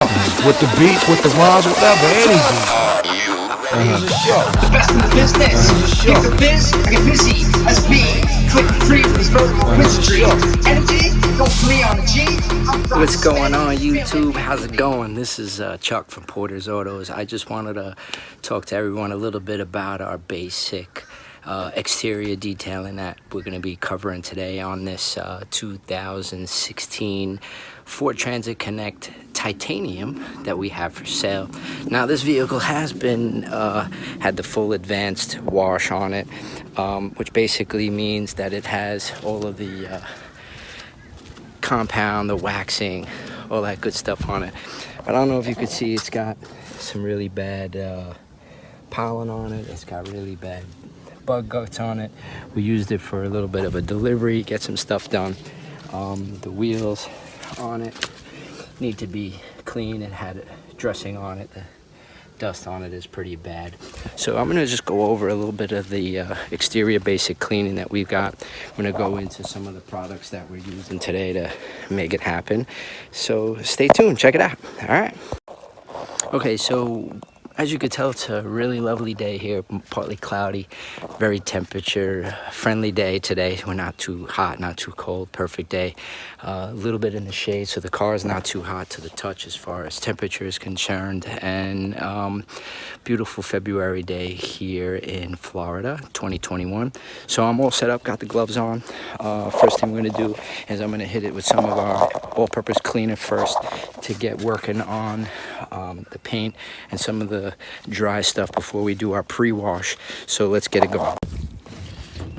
with the beats, with the rhymes, whatever, anything. Here's a show. The best in the business. Get the biz, get busy. As being quick and free from this vertical mystery. Energy, don't flee on the G. What's going on, YouTube? How's it going? This is Chuck from Porter's Autos. I just wanted to talk to everyone a little bit about our basic exterior detailing that we're going to be covering today on this 2016 Ford Transit Connect Titanium that we have for sale. Now, this vehicle has been had the full advanced wash on it, which basically means that it has all of the compound, the waxing, all that good stuff on it. But I don't know if you could see, it's got some really bad pollen on it. It's got really bad bug guts on it. We used it for a little bit of a delivery, get some stuff done. The wheels on it need to be clean. It had dressing on it. The dust on it is pretty bad. So I'm gonna just go over a little bit of the exterior basic cleaning that we've got. I'm gonna go into some of the products that we're using today to make it happen. So stay tuned, check it out. All right. Okay, so as you could tell, it's a really lovely day here, partly cloudy, very temperature friendly day today. We're not too hot, not too cold, perfect day. A little bit in the shade, so the car is not too hot to the touch as far as temperature is concerned. And beautiful February day here in Florida, 2021. So I'm all set up, got the gloves on. First thing I'm gonna do is I'm gonna hit it with some of our all-purpose cleaner first to get working on the paint and some of the dry stuff before we do our pre-wash. So let's get it going.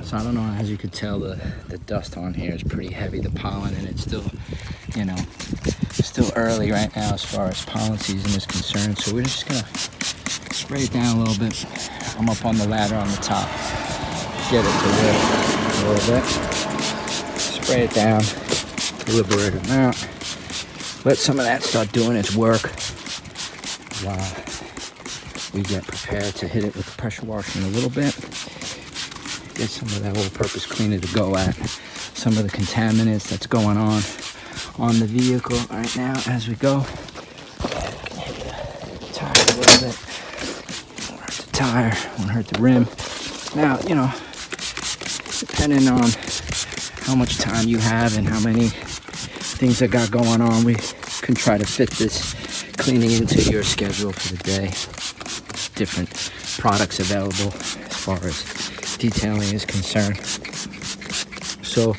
So I don't know, as you could tell, the dust on here is pretty heavy, the pollen, and it's still, you know, still early right now as far as pollen season is concerned. So we're just gonna spray it down a little bit. I'm up on the ladder on the top. Get it to lift a little bit. Spray it down, liberate it out. Let some of that start doing its work while we get prepared to hit it with the pressure washer in a little bit. Get some of that all-purpose cleaner to go at some of the contaminants that's going on the vehicle right now as we go. Can hit the tire a little bit. Won't hurt the tire, won't hurt the rim. Now, you know, depending on how much time you have and how many things that got going on, we can try to fit this cleaning into your schedule for the day. Different products available as far as detailing is concerned. So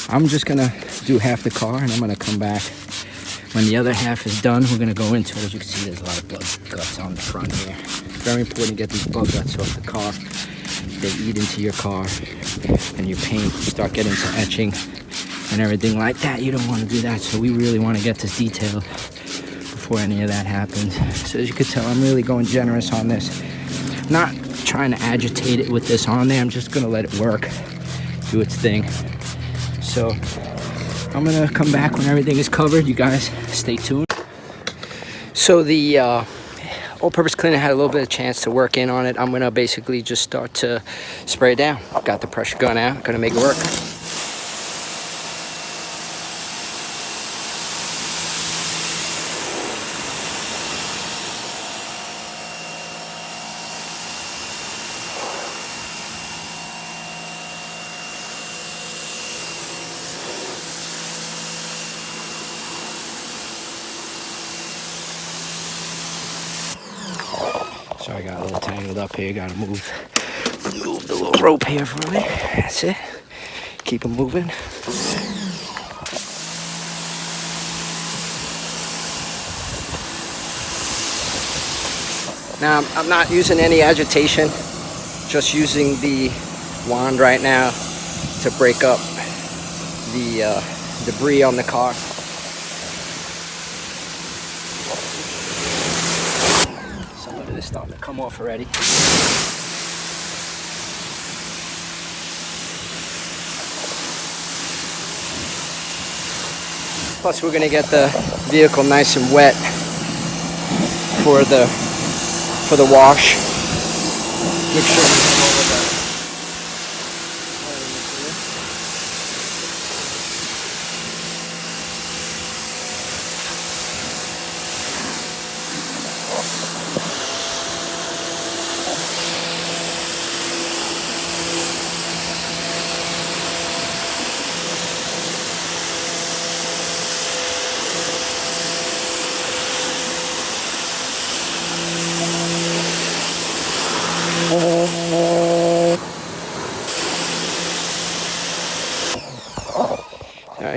I'm just gonna do half the car and I'm gonna come back when the other half is done. We're gonna go into it. As you can see, there's a lot of bug guts on the front here. It's very important to get these bug guts off the car. They eat into your car and your paint. You start getting to etching and everything like that. You don't want to do that, so we really want to get this detailed before any of that happens. So as you can tell, I'm really going generous on this. Not trying to agitate it with this on there. I'm just gonna let it work, do its thing. So I'm gonna come back when everything is covered. You guys stay tuned. So the all-purpose cleaner had a little bit of chance to work in on it. I'm gonna basically just start to spray it down. Got the pressure gun out, gonna make it work. So I got a little tangled up here. Gotta move the little rope here for me. That's it. Keep them moving. Now I'm not using any agitation. Just using the wand right now to break up the debris on the car. It's starting to come off already. Plus we're gonna get the vehicle nice and wet for the wash. Make sure we come over the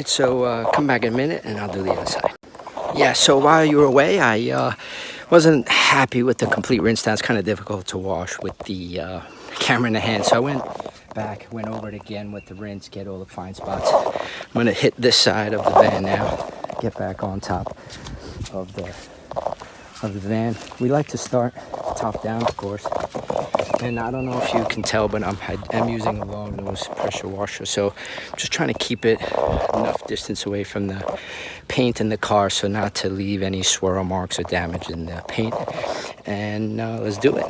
right, so come back in a minute and I'll do the other side. Yeah, so while you were away, I wasn't happy with the complete rinse down. It's kind of difficult to wash with the camera in the hand, so I went over it again with the rinse, get all the fine spots. I'm gonna hit this side of the van now, get back on top of the van. We like to start top down, of course. And I don't know if you can tell, but I'm using a long nose pressure washer, so I'm just trying to keep it enough distance away from the paint in the car so not to leave any swirl marks or damage in the paint. And let's do it.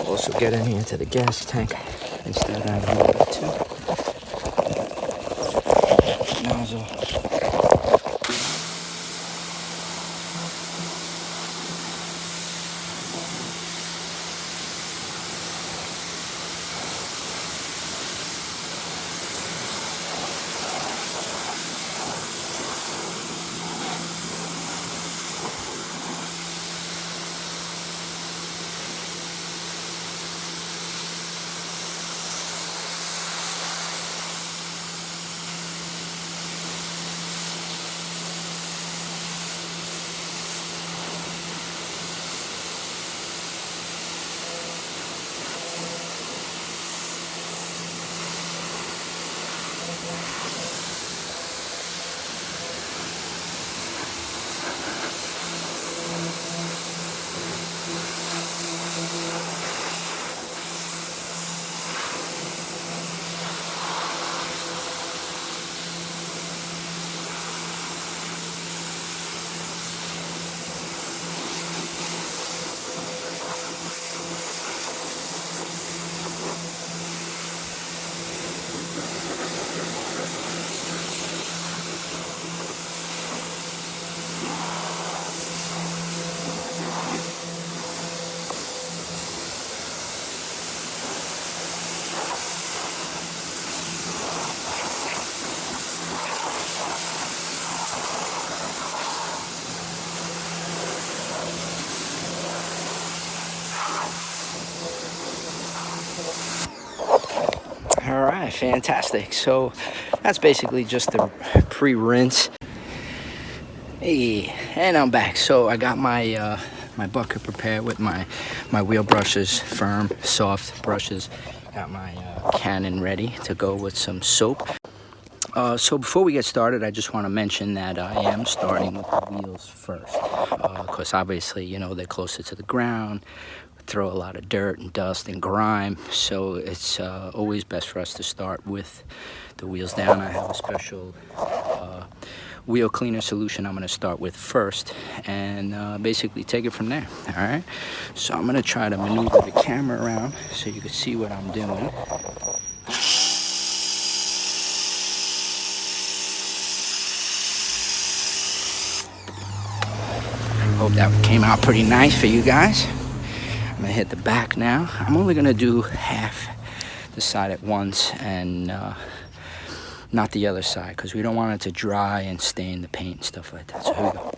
Also getting into the gas tank instead of the nozzle. All right, fantastic. So that's basically just the pre-rinse. Hey, and I'm back. So I got my my bucket prepared with my wheel brushes, firm, soft brushes. Got my Canon ready to go with some soap. So before we get started, I just want to mention that I am starting with the wheels first, because obviously, you know, they're closer to the ground, throw a lot of dirt and dust and grime, so it's always best for us to start with the wheels down. I have a special wheel cleaner solution I'm going to start with first, and basically take it from there. All right, so I'm going to try to maneuver the camera around so you can see what I'm doing. Hope that came out pretty nice for you guys. I'm gonna hit the back now. I'm only gonna do half the side at once and not the other side, because we don't want it to dry and stain the paint and stuff like that. So here we go.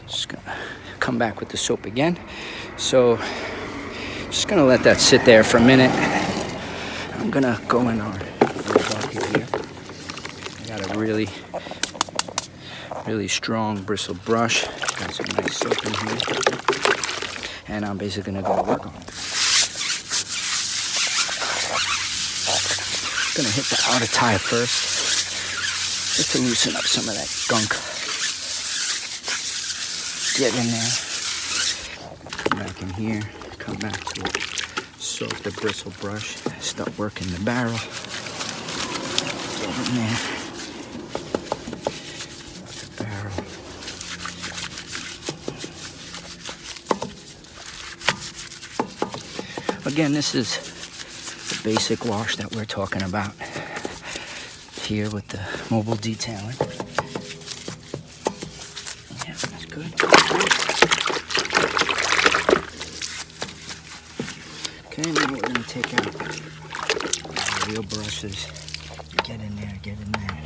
Just gonna come back with the soap again. So just gonna let that sit there for a minute. I'm gonna go in our bucket here. I got a really strong bristle brush. Got some nice soap in here. And I'm basically gonna go to work on it. Gonna hit the outer tire first, just to loosen up some of that gunk. Get in there. Come back in here. Come back to a softer bristle brush. Start working the barrel. Get in there. again, this is the basic wash that we're talking about here with the mobile detailing. Yeah, that's good. Okay, now we're going to take out the wheel brushes. Get in there, get in there.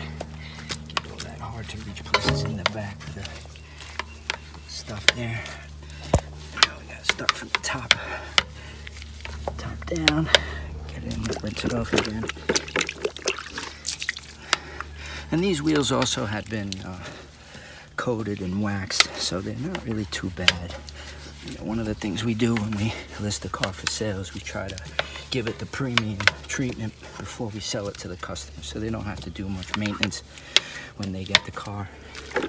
Get all that hard to reach places in the back for the stuff there. Now we got to start from the top down. Get in there, rinse it off again. And these wheels also had been coated and waxed, so they're not really too bad. You know, one of the things we do when we list a car for sale is we try to give it the premium treatment before we sell it to the customer, so they don't have to do much maintenance when they get the car. All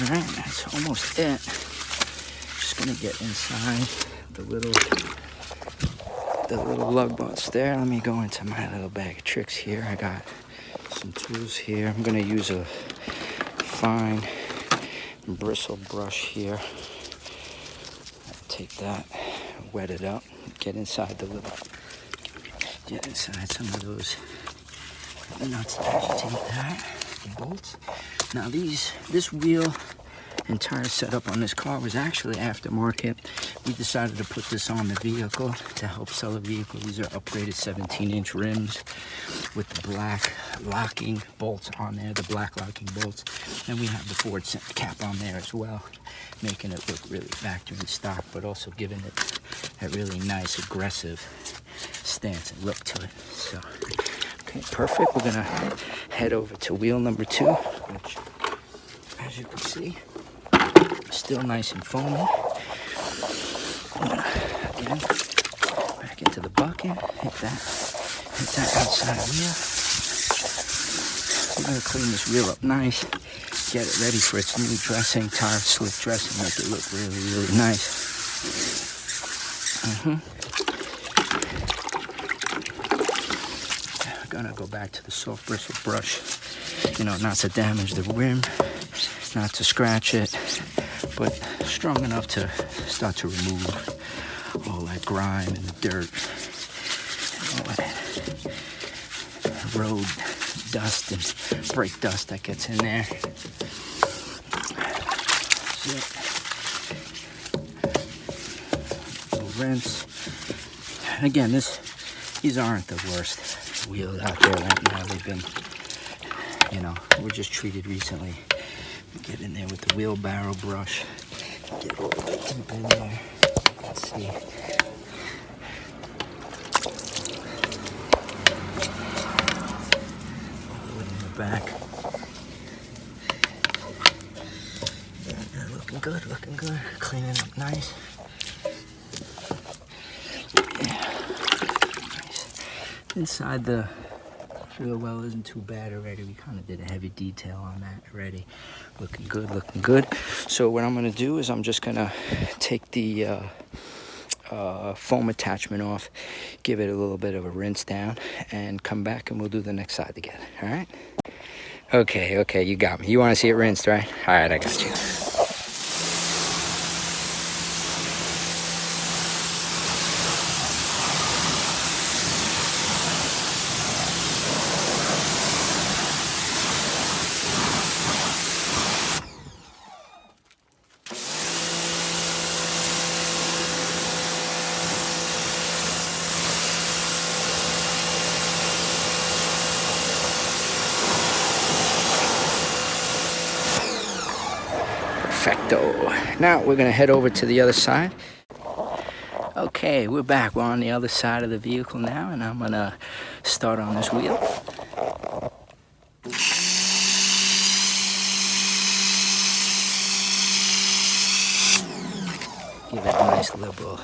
right, that's almost it. Just gonna get inside the little lug nuts there. Let me go into my little bag of tricks here. I got some tools here. I'm gonna use a fine bristle brush here. Take that, wet it up, get inside some of those nuts that agitate that, the bolts. Now this wheel entire setup on this car was actually aftermarket. We decided to put this on the vehicle to help sell the vehicle. These are upgraded 17-inch rims with the black locking bolts on there, the black locking bolts. And we have the Ford cap on there as well, making it look really factory stock, but also giving it a really nice, aggressive stance and look to it. So, okay, perfect. We're gonna head over to wheel number 2, which, as you can see, still nice and foamy. I'm gonna, again, back into the bucket, hit that outside wheel. I'm gonna clean this wheel up nice, get it ready for its new dressing, tire slick dressing, make it look really, really nice. I'm gonna go back to the soft bristle brush, you know, not to damage the rim, not to scratch it, but strong enough to start to remove all that grime and the dirt, and all that road dust and brake dust that gets in there. Rinse. And again, these aren't the worst wheels out there right now. They've been, you know, were just treated recently. Get in there with the wheelbarrow brush. Get all the way deep in there. Let's see. All the way in the back. Yeah, looking good, looking good. Cleaning up nice. Inside the wheel well isn't too bad already. We kind of did a heavy detail on that already. Looking good, looking good. So what I'm going to do is I'm just going to take the foam attachment off, give it a little bit of a rinse down, and come back and we'll do the next side together. All right? Okay, you got me. You want to see it rinsed, right? All right, I got you. Perfecto. Now we're gonna head over to the other side. Okay, we're back. We're on the other side of the vehicle now, and I'm gonna start on this wheel. Give it a nice liberal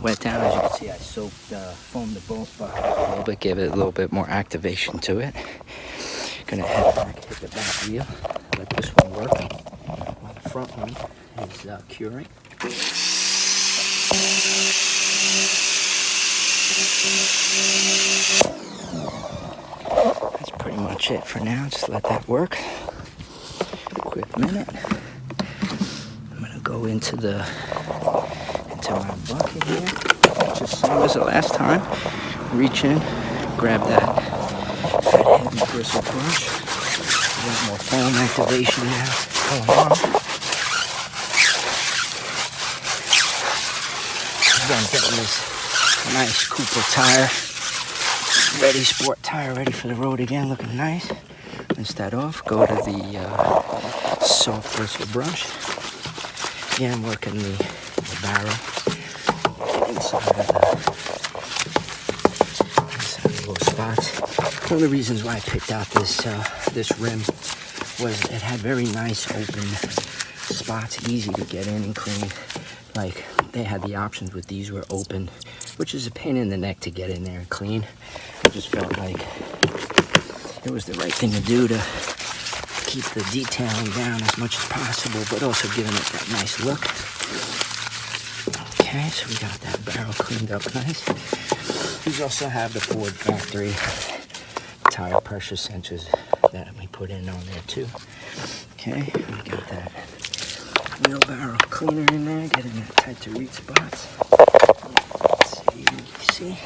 wet down. As you can see, I foamed the bolt bar a little bit, give it a little bit more activation to it. Gonna head back, hit the back wheel, let this one work. While the front one is curing. That's pretty much it for now. Just let that work. Quick minute. I'm gonna go into my bucket here. just same as the last time. Reach in, grab that fat heavy bristle brush. A lot more foam activation now going on. Again, getting this nice Cooper tire, ready, sport tire, ready for the road again, looking nice. Rinse that off, go to the soft bristle brush. Again, working the barrel inside of the little spots. One of the reasons why I picked out this rim was it had very nice open spots, easy to get in and clean. Like they had the options with these were open, which is a pain in the neck to get in there and clean. I just felt like it was the right thing to do to keep the detailing down as much as possible, but also giving it that nice look. Okay, so we got that barrel cleaned up nice. These also have the Ford factory tire pressure sensors that we put in on there too. Okay, we got that wheelbarrow cleaner in there, getting that tight to reach spots. Let's see, you can see.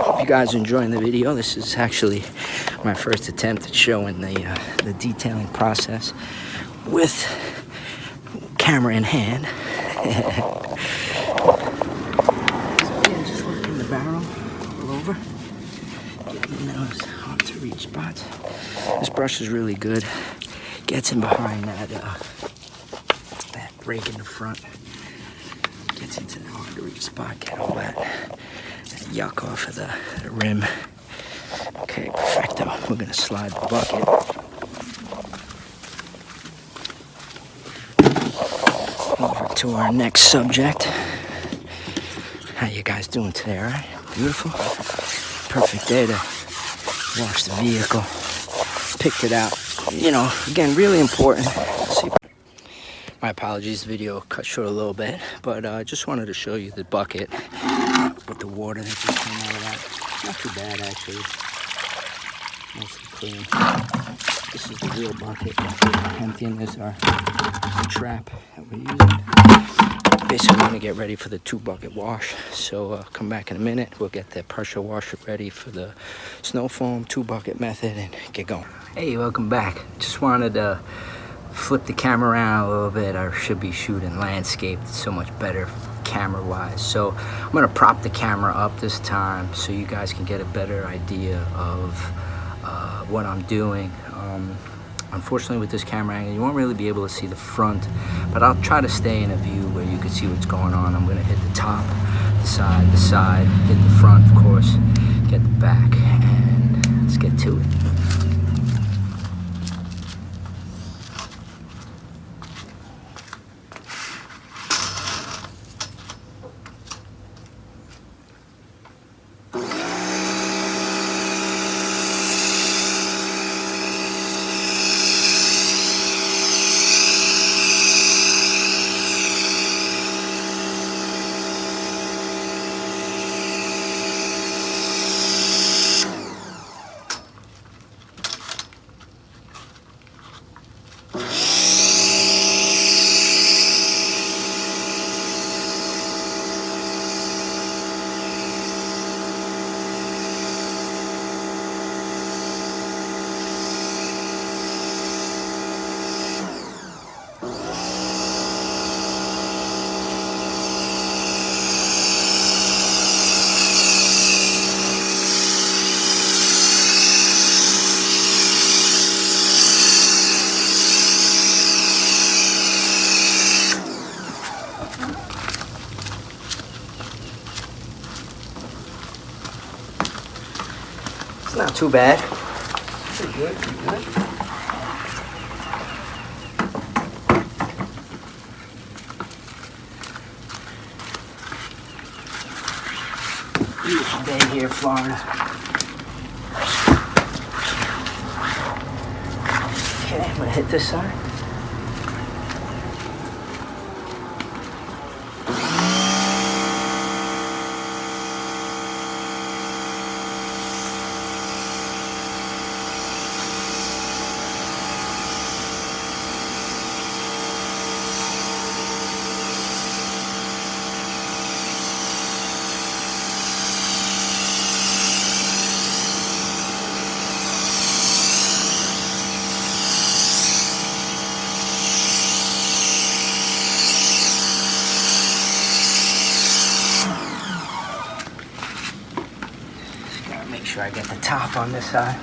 Hope you guys are enjoying the video. This is actually my first attempt at showing the detailing process with camera in hand. So yeah, just working the barrel all over, getting those hard to reach spots. This brush is really good. Gets in behind that break in the front. Gets into the hard to reach spot. Get all that yuck off of the rim. Okay, perfecto. We're gonna slide the bucket. Over to our next subject. How you guys doing today, all right? Beautiful. Perfect day to wash the vehicle. Picked it out. You know, again, really important. Let's see. My apologies, the video cut short a little bit, but I just wanted to show you the bucket with the water that just came out of that. Not too bad, actually. Mostly clean. This is the real bucket. Emptying this our trap that we're using. Basically, we're gonna get ready for the 2-bucket wash. So come back in a minute. We'll get the pressure washer ready for the snow foam 2-bucket method and get going. Hey, welcome back. Just wanted to flip the camera around a little bit. I should be shooting landscape. It's so much better camera-wise. So I'm gonna prop the camera up this time so you guys can get a better idea of what I'm doing. Unfortunately, with this camera angle, you won't really be able to see the front, but I'll try to stay in a view where you can see what's going on. I'm gonna hit the top, the side, hit the front, of course, get the back, and let's get to it. Not too bad. Pretty good, pretty good. Beautiful day here in Florida. Okay, I'm gonna hit this side. Make sure I get the top on this side.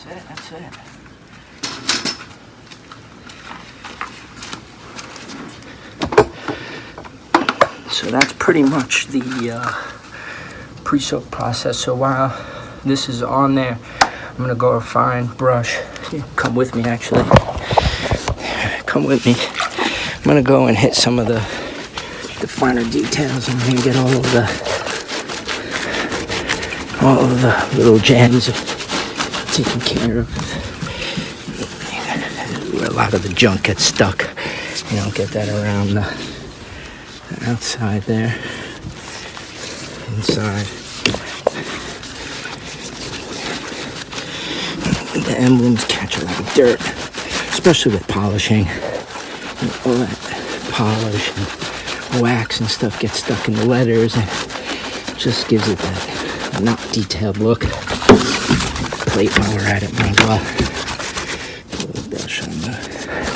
That's it. So that's pretty much the pre-soak process. So while this is on there, I'm gonna go a fine brush. Come with me, actually. Come with me. I'm gonna go and hit some of the finer details. I'm gonna get all of the little jams taken care of. Where a lot of the junk gets stuck. You know, get that around the outside there, inside. The emblems catch a lot of dirt, especially with polishing. And all that polish and wax and stuff gets stuck in the letters, and just gives it that not detailed look. Plate while we're at it, might as well. A little brush on the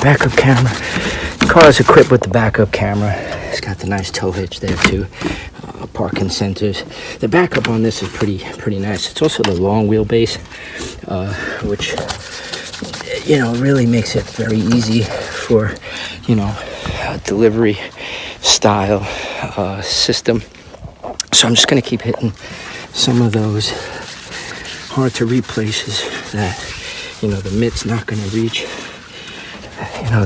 backup camera. The car is equipped with the backup camera. It's got the nice tow hitch there too. Parking sensors. The backup on this is pretty nice. It's also the long wheelbase, which really makes it very easy for a delivery style system. So I'm just gonna keep hitting some of those hard to reach places that the mitt's not gonna reach.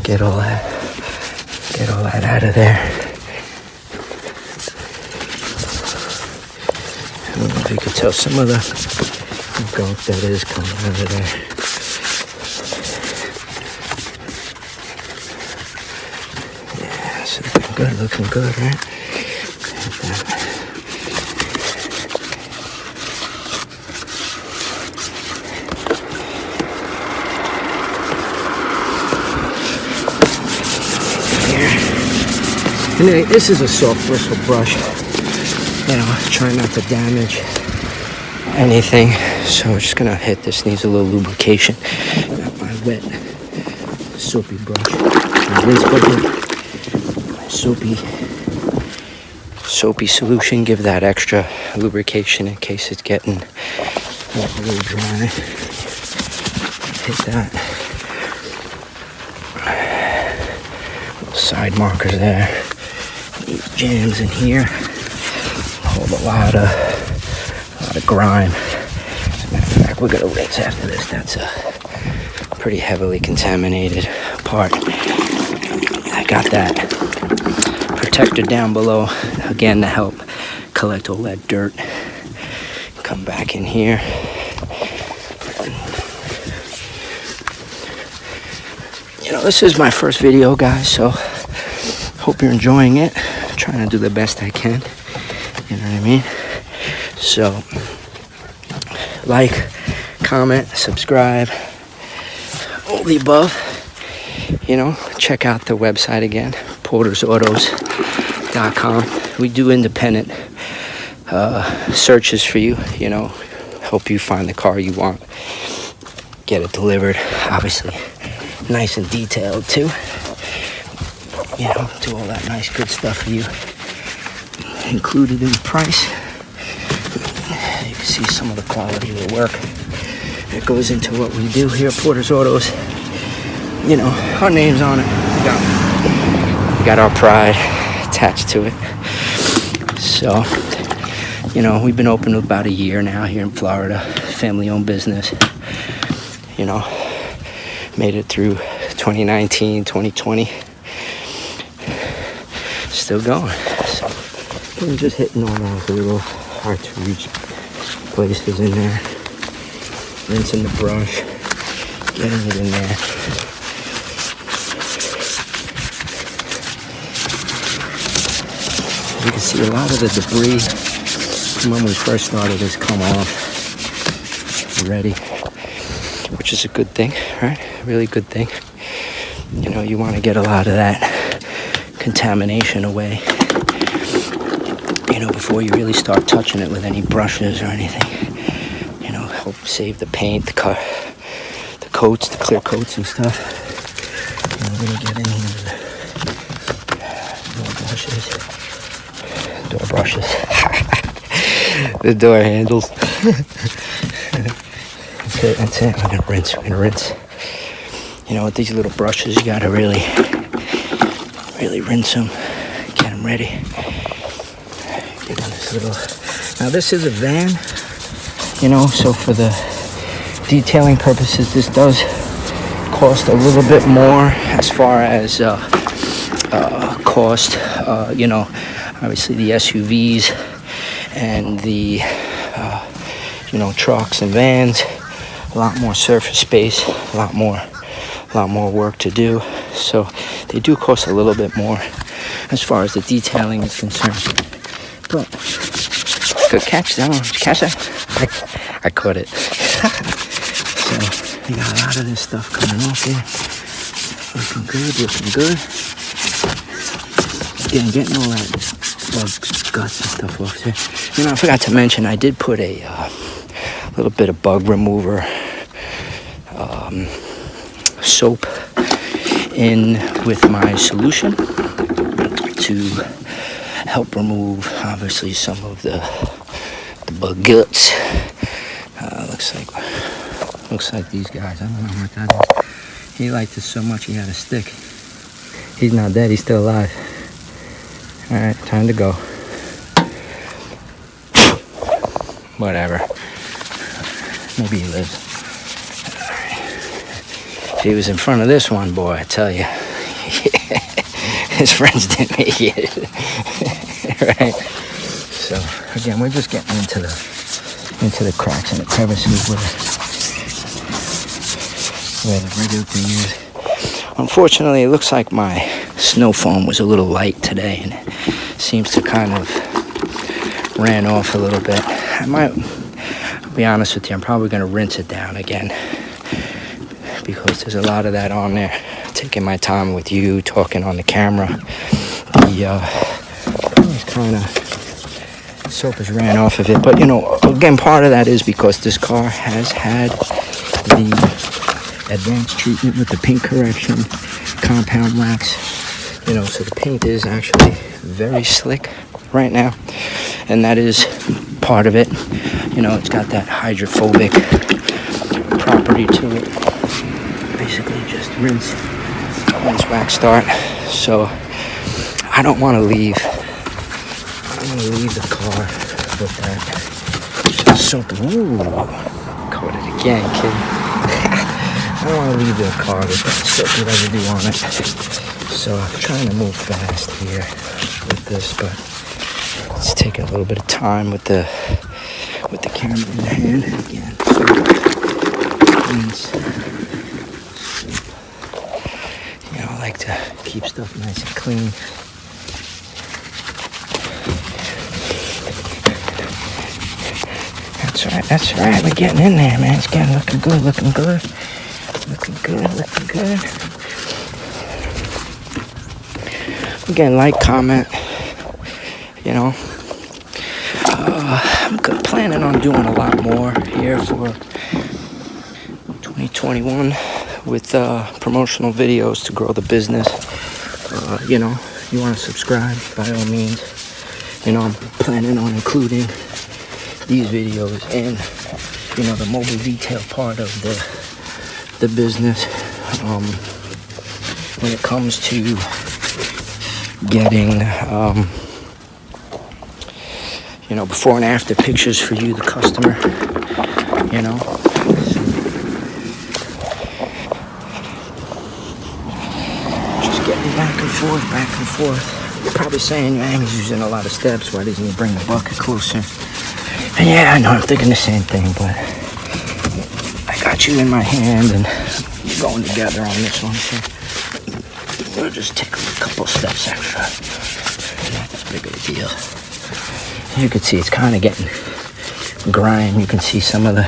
Get all that out of there. I don't know if you can tell some of the gunk that is coming out of there. Yeah, so looking good, right? And this is a soft bristle brush, trying not to damage anything. So we're just gonna hit this. Needs a little lubrication. Got my wet, soapy brush, my rinse bucket, my soapy solution. Give that extra lubrication in case it's getting a little dry. Hit that. Little side markers there. These jams in here hold a lot of grime. As a matter of fact, we're gonna rinse after this. That's a pretty heavily contaminated part. I got that protector down below again to help collect all that dirt. Come back in here. This is my first video, guys, so hope you're enjoying it. I'm trying to do the best I can. You know what I mean? So, like, comment, subscribe, all the above. Check out the website again, portersautos.com. We do independent searches for you, help you find the car you want, get it delivered, obviously nice and detailed too. Do all that nice good stuff for you, included in the price. You can see some of the quality of the work that goes into what we do here at Porter's Autos. Our name's on it. We got our pride attached to it. So, we've been open about a year now here in Florida. Family-owned business. Made it through 2019, 2020. Still going. So, I'm just hitting all those little hard to reach places in there. Rinsing the brush. Getting it in there. You can see a lot of the debris from when we first started has come off already, which is a good thing, right? Really good thing. You want to get a lot of that contamination away. you know, before you really start touching it with any brushes or anything. You know, help save the paint, the coats, the clear coats and stuff. And we're gonna get in here with the door brushes, the door handles. That's it. We're gonna rinse. You know, with these little brushes, you gotta really rinse them, get them ready. Get on this little. Now this is a van, you know, so for the detailing purposes, this does cost a little bit more as far as cost. You know, obviously the SUVs and the you know, trucks and vans, a lot more surface space, a lot more work to do. So they do cost a little bit more as far as the detailing is concerned. But good catch, though. Did you catch that? I caught it. So we got a lot of this stuff coming off here. Looking good. Again, getting all that bug guts and stuff off there. You know, I forgot to mention, I did put a little bit of bug remover soap in with my solution to help remove, obviously, some of the bug guts. Looks like these guys. I don't know what that is. He liked it so much he had a stick. He's not dead. He's still alive. All right, time to go. Whatever. Maybe he lives. If he was in front of this one, boy, I tell you, his friends didn't make it. Right? So again, we're just getting into the cracks and the crevices where the regular thing is. Unfortunately, it looks like my snow foam was a little light today, and it seems to kind of ran off a little bit. I'll be honest with you, I'm probably going to rinse it down again because there's a lot of that on there. Taking my time with you, talking on the camera. The kind of soap has ran off of it. But, you know, again, part of that is because this car has had the advanced treatment with the paint correction, compound wax. You know, so the paint is actually very slick right now. And that is part of it. You know, it's got that hydrophobic property to it. Basically just rinse, wax, start. So I don't want to leave the car with that soap. Ooh, caught it again, kid. I don't want to leave the car with that soapy residue on it. So I'm trying to move fast here with this, but it's taking a little bit of time with the camera in the hand. Again, you know, I like to keep stuff nice and clean. That's right. We're getting in there, man. It's getting looking good. Again, like, comment. You know, I'm planning on doing a lot more here for 2021 with promotional videos to grow the business. You know, you want to subscribe, by all means. You know, I'm planning on including these videos and, you know, the mobile detail part of the business. When it comes to getting you know, before and after pictures for you, the customer, you know. Just getting back and forth. You're probably saying, man, he's using a lot of steps. Why doesn't he bring the bucket closer? And yeah, I know, I'm thinking the same thing, but I got you in my hand and we're going together on this one, so we'll just take a couple steps extra. Not that big of a deal. As you can see, it's kind of getting grime. You can see some of the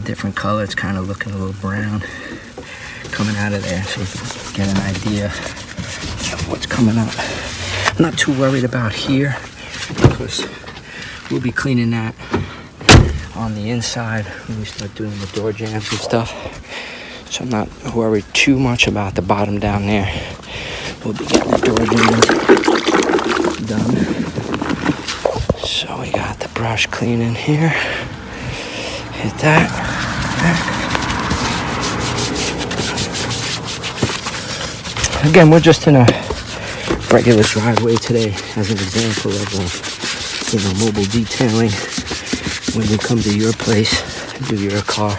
different color. It's kind of looking a little brown coming out of there, so you can get an idea of what's coming up. I'm not too worried about here because we'll be cleaning that on the inside when we start doing the door jams and stuff. So I'm not worried too much about the bottom down there. We'll be getting the door jams done. So we got the brush cleaning here. Hit that. Again, we're just in a regular driveway today as an example of mobile detailing when we come to your place and do your car.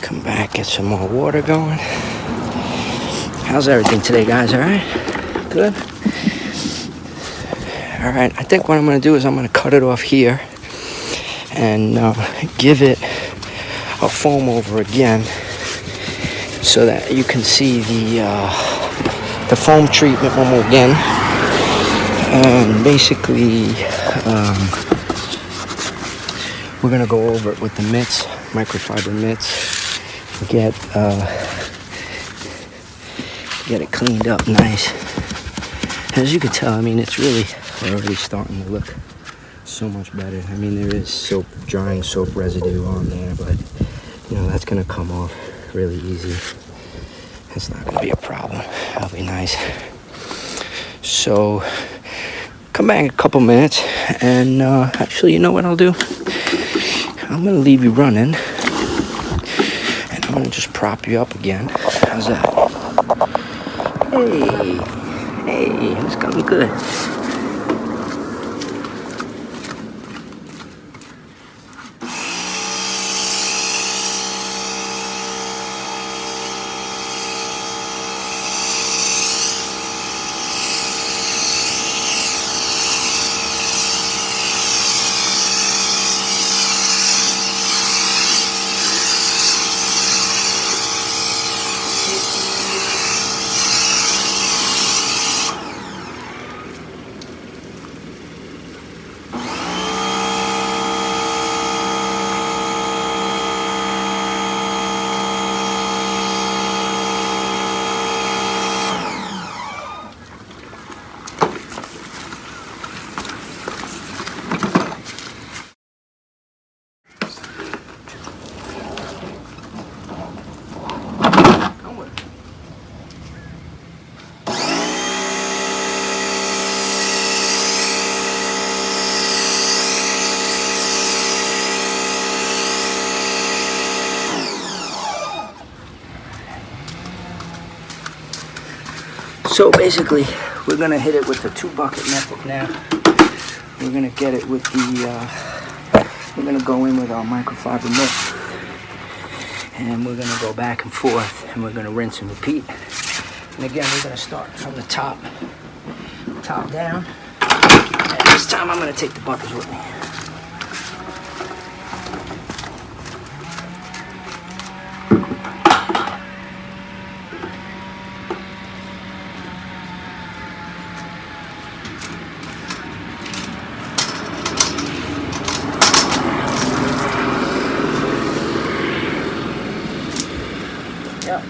Come back, get some more water going. How's everything today, guys? All right? Good? All right, I think what I'm going to do is I'm going to cut it off here and give it a foam over again so that you can see the foam treatment one more again. And basically, we're going to go over it with the mitts, microfiber mitts, get it cleaned up nice. As you can tell, I mean, it's really already starting to look so much better. I mean, there is drying soap residue on there, but that's gonna come off really easy. It's not gonna be a problem. That'll be nice. So come back in a couple minutes, and actually, you know what I'll do? I'm gonna leave you running, and I'm gonna just prop you up again. How's that? Hey, it's coming good. So basically, we're gonna hit it with the 2-bucket method now. We're gonna get it with we're gonna go in with our microfiber mitt, and we're gonna go back and forth, and we're gonna rinse and repeat. And again, we're gonna start from the top down. And this time, I'm gonna take the buckets with me.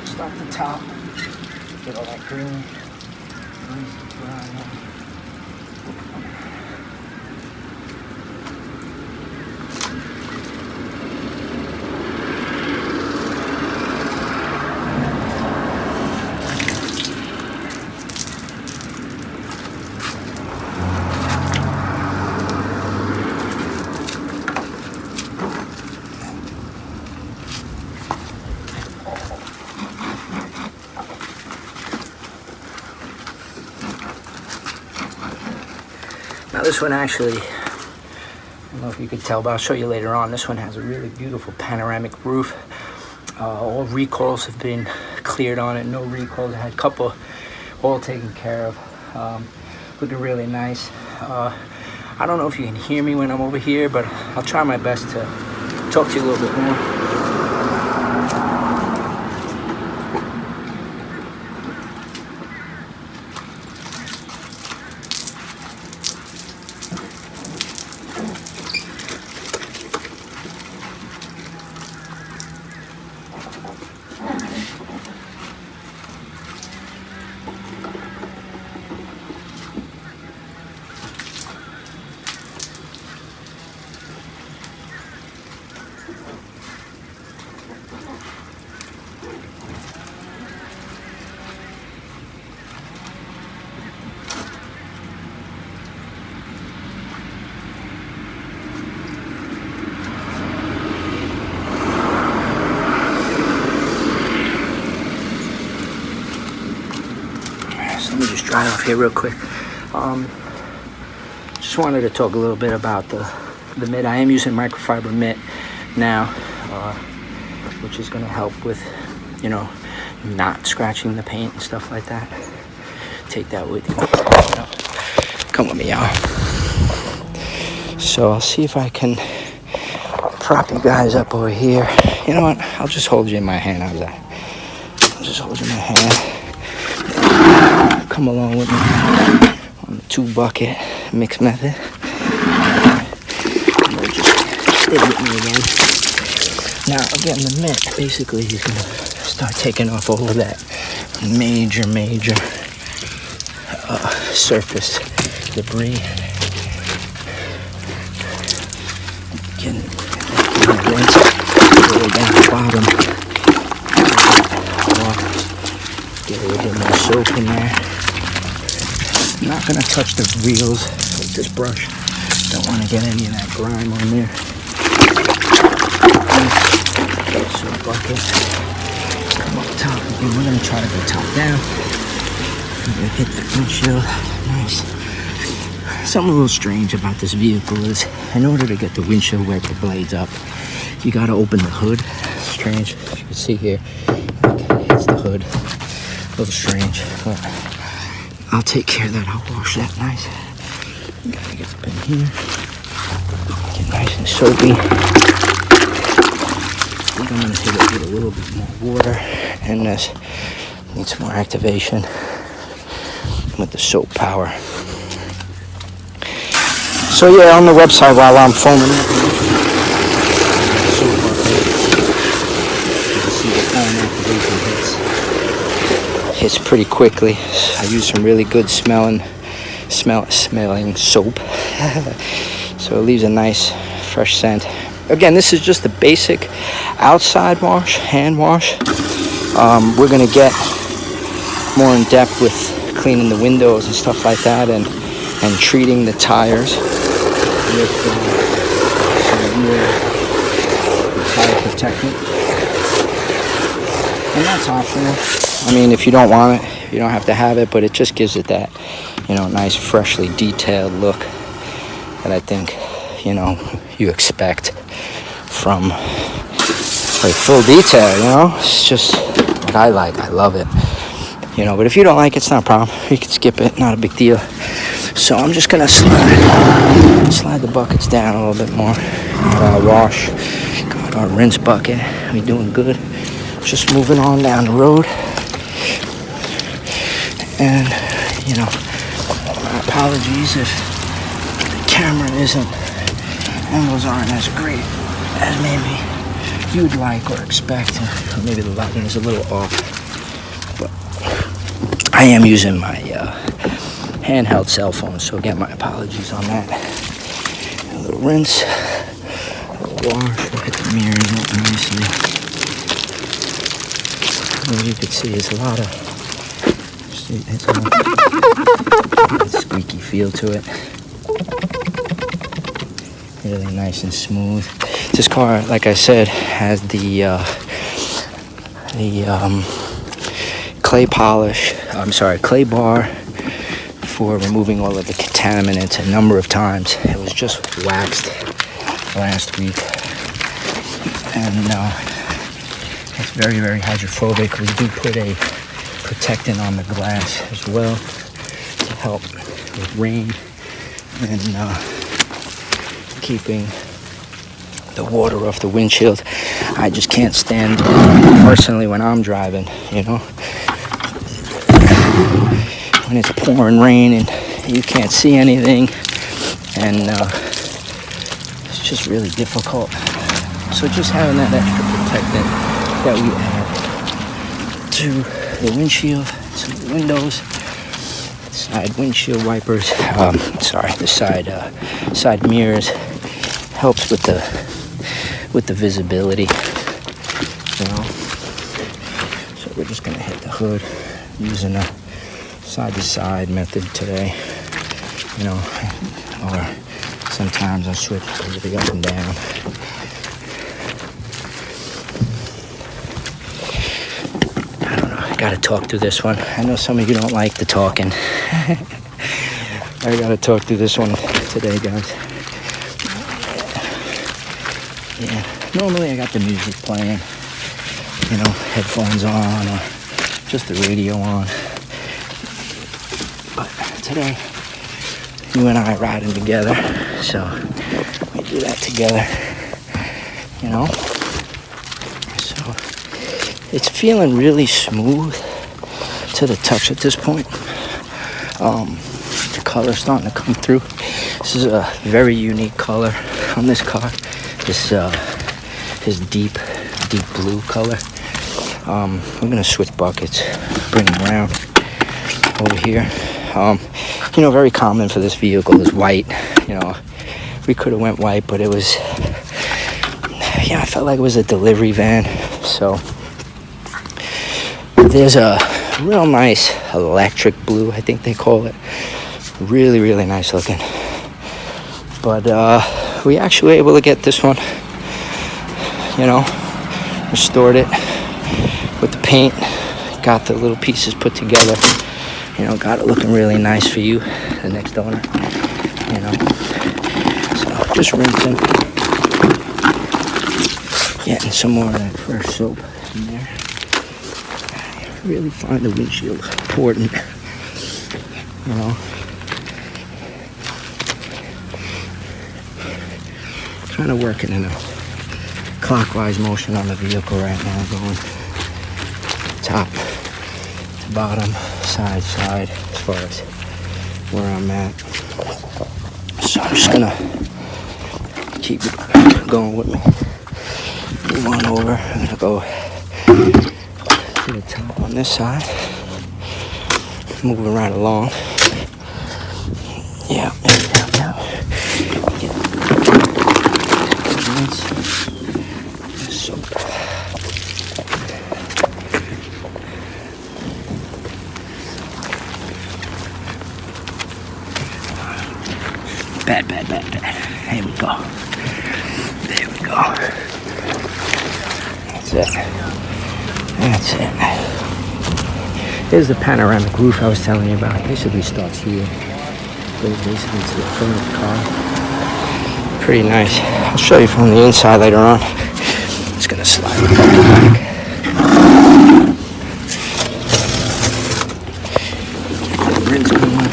Start the top, get all that green. Now this one actually, I don't know if you could tell, but I'll show you later on. This one has a really beautiful panoramic roof. All recalls have been cleared on it. No recalls. I had a couple all taken care of. Looking really nice. I don't know if you can hear me when I'm over here, but I'll try my best to talk to you a little bit more. off here real quick. Just wanted to talk a little bit about the mitt. I am using microfiber mitt now, which is going to help with, you know, not scratching the paint and stuff like that. Take that with you. Come with me, y'all. So I'll see if I can prop you guys up over here. You know what? I'll just hold you in my hand. How's that? I'll just hold you in my hand. Come along with me on the 2-bucket mix method. Just stay with me again. Now, again, the mitt basically is going to start taking off all of that major surface debris. Getting rinse really down the bottom. Get a little bit more soap in there. I'm not going to touch the wheels with this brush. Don't want to get any of that grime on there. So bucket. Come up top again. We're going to try to go top down. I'm going to hit the windshield. Nice. Something a little strange about this vehicle is, in order to get the windshield wiper blades up, you got to open the hood. Strange. As you can see here, it's the hood. A little strange, but I'll take care of that. I'll wash that nice. Gotta get up in here. Get nice and soapy. I think I'm gonna hit it with a little bit more water, and this needs more activation with the soap power. So yeah, on the website while I'm foaming it, you can see the foam activation hits pretty quickly. I use some really good smelling soap. So it leaves a nice fresh scent. Again, this is just the basic outside wash, hand wash. We're gonna get more in depth with cleaning the windows and stuff like that, and treating the tires with some real tire protectant. And that's optional. I mean, if you don't want it, you don't have to have it, but it just gives it that, you know, nice, freshly detailed look that I think, you know, you expect from like full detail, you know? It's just what I like. I love it, you know, but if you don't like it, it's not a problem. You can skip it, not a big deal. So I'm just gonna slide the buckets down a little bit more. Got our wash, got our rinse bucket. We doing good. Just moving on down the road. And, you know, my apologies if the camera angles aren't as great as maybe you'd like or expect, or maybe the lighting is a little off. But I am using my handheld cell phone, so again, my apologies on that. A little rinse, a little wash, we'll hit the mirrors up nicely. As you can see, it's a lot of, it's a squeaky feel to it. Really nice and smooth. This car, like I said, has the clay bar for removing all of the contaminants a number of times. It was just waxed last week, and it's very, very hydrophobic. We do put a protectant on the glass as well to help with rain and keeping the water off the windshield. I just can't stand personally when I'm driving, you know, when it's pouring rain and you can't see anything, and it's just really difficult. So just having that extra protectant that we add to the windshield, to the windows, side windshield wipers, the side mirrors, helps with the visibility, you know. So we're just gonna hit the hood using a side-to-side method today, you know, or sometimes I switch to the up and down. gotta talk through this one. I know some of you don't like the talking. I gotta talk through this one today, guys. Yeah, normally I got the music playing, you know, headphones on or just the radio on. But today, you and I are riding together, so we do that together, you know. So it's feeling really smooth to the touch at this point. The color's starting to come through. This is a very unique color on this car. This deep blue color. We're gonna switch buckets, bring them around over here. You know, very common for this vehicle is white. You know, we could have went white, but it was, yeah, I felt like it was a delivery van. So there's a real nice electric blue, I think they call it. Really, really nice looking. But we actually were able to get this one, you know, restored it with the paint, got the little pieces put together, you know, got it looking really nice for you, the next owner, you know. So just rinsing, getting some more of that fresh soap in there. I really find the windshield important, you know. Kind of working in a clockwise motion on the vehicle right now, going top to bottom, side, as far as where I'm at. So I'm just gonna keep it going with me. Move on over. I'm gonna go to the top on this side. Moving right along. Yeah. Bad. There we go. That's it. Here's the panoramic roof I was telling you about. It basically starts here. Goes basically to the front of the car. Pretty nice. I'll show you from the inside later on. It's gonna slide back. Rinse going.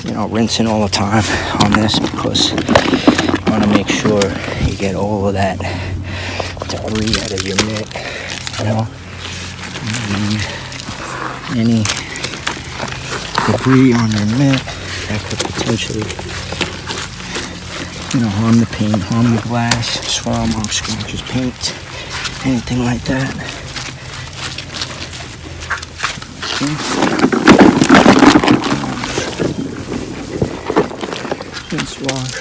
You know, rinsing all the time on this because I want to make sure you get all of that debris out of your mitt. You know, any debris on your mitt that could potentially, you know, harm the paint, harm the glass, swirl marks, scratches, paint, anything like that. Rinse, wash,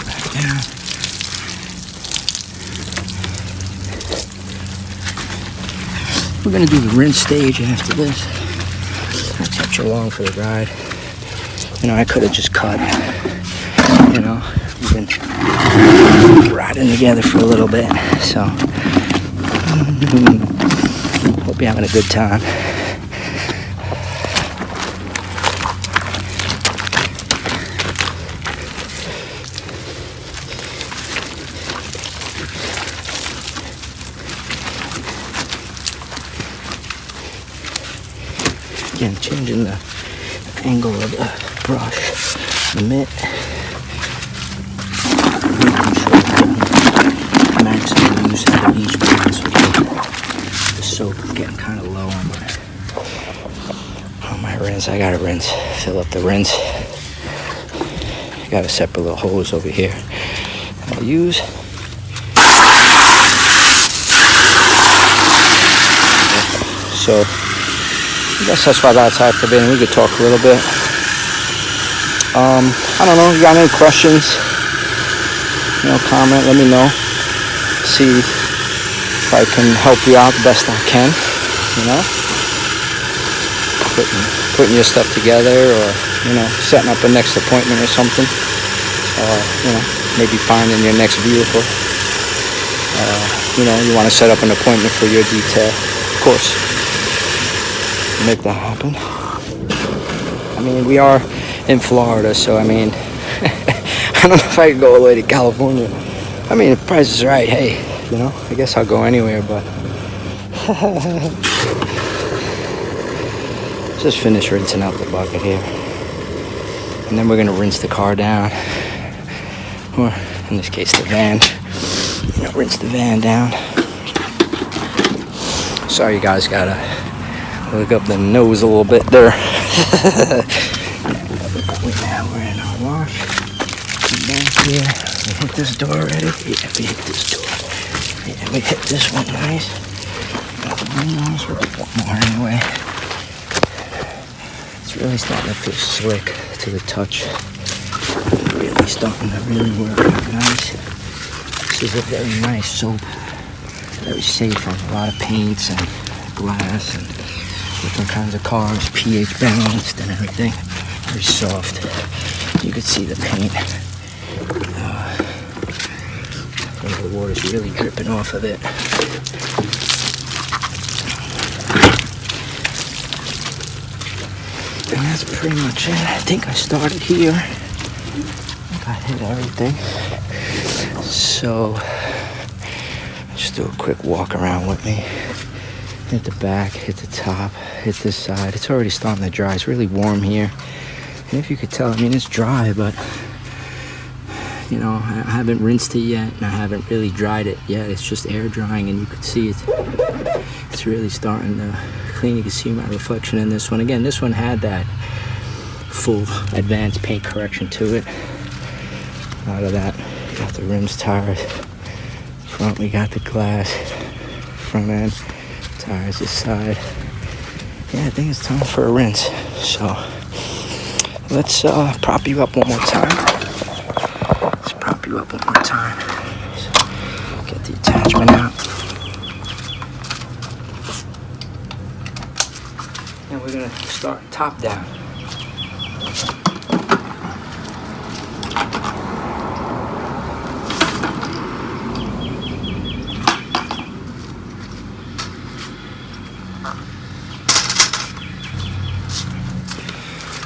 back down. We're gonna do the rinse stage after this. I kept you along for the ride. You know, I could have just cut. You know, we've been riding together for a little bit, so hope you're having a good time. Again, changing the angle of the brush, the mitt. Maximum use out of each brush. The soap is getting kind of low on my rinse. I gotta rinse, fill up the rinse. I got a separate little hose over here I'll use. So I guess that's why that's activating. We could talk a little bit. I don't know. You got any questions? Comment. Let me know. See if I can help you out the best I can. Putting your stuff together, or setting up a next appointment or something. Maybe finding your next vehicle. You want to set up an appointment for your detail. Of course, make that happen. I mean, we are in Florida, so I mean, I don't know if I could go all the way to California. I mean, if the price is right, hey, I guess I'll go anywhere, but just finish rinsing out the bucket here. And then we're gonna rinse the car down, or in this case, the van. Rinse the van down. Sorry, you guys, gotta look up the nose a little bit there. Now we're in our wash. Come back here. We hit this door already. Yeah, we hit this door. Yeah, we hit this one nice. Got one nice. We'll do one more anyway. It's really starting to feel slick to the touch. Really starting to work out nice. This is a very nice soap. Very safe on a lot of paints and glass and different kinds of cars. pH balanced and everything. Very soft. You can see the paint. The water's really dripping off of it. And that's pretty much it. I think I started here. I think I hit everything. So just do a quick walk around with me. Hit the back, hit the top, hit this side. It's already starting to dry. It's really warm here. And if you could tell, I mean, it's dry, but I haven't rinsed it yet, and I haven't really dried it yet. It's just air drying, and you can see it's really starting to clean. You can see my reflection in this one. Again, this one had that full advanced paint correction to it. Out of that, got the rims, tires. Front, we got the glass. Front end, tires this side. Yeah, I think it's time for a rinse. So let's prop you up one more time. So, get the attachment out. And we're gonna start top down.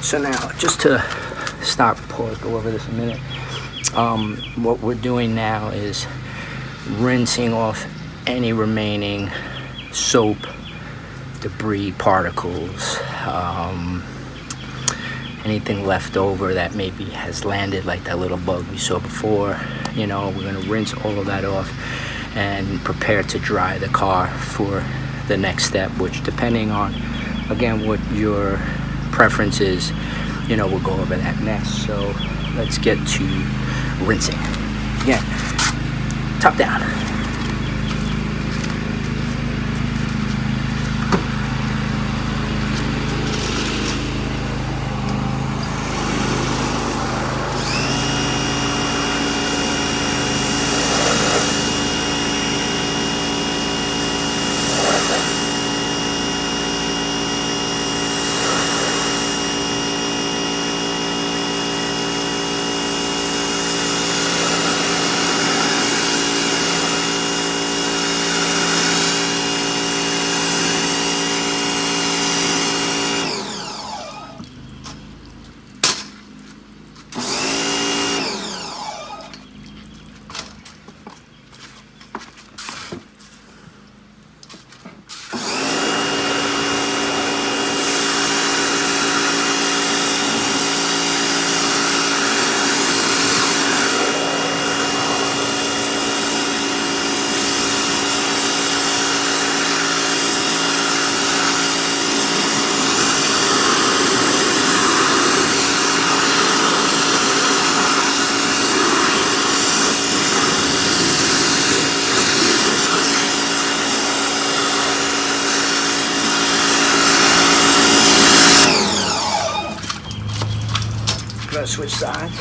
So now, just to stop, pause, go over this a minute. What we're doing now is rinsing off any remaining soap, debris, particles, anything left over that maybe has landed, like that little bug we saw before. We're gonna rinse all of that off and prepare to dry the car for the next step, which, depending on, again, what your preference is, we'll go over that next. So let's get to rinsing. Again, top down. Gotta switch sides.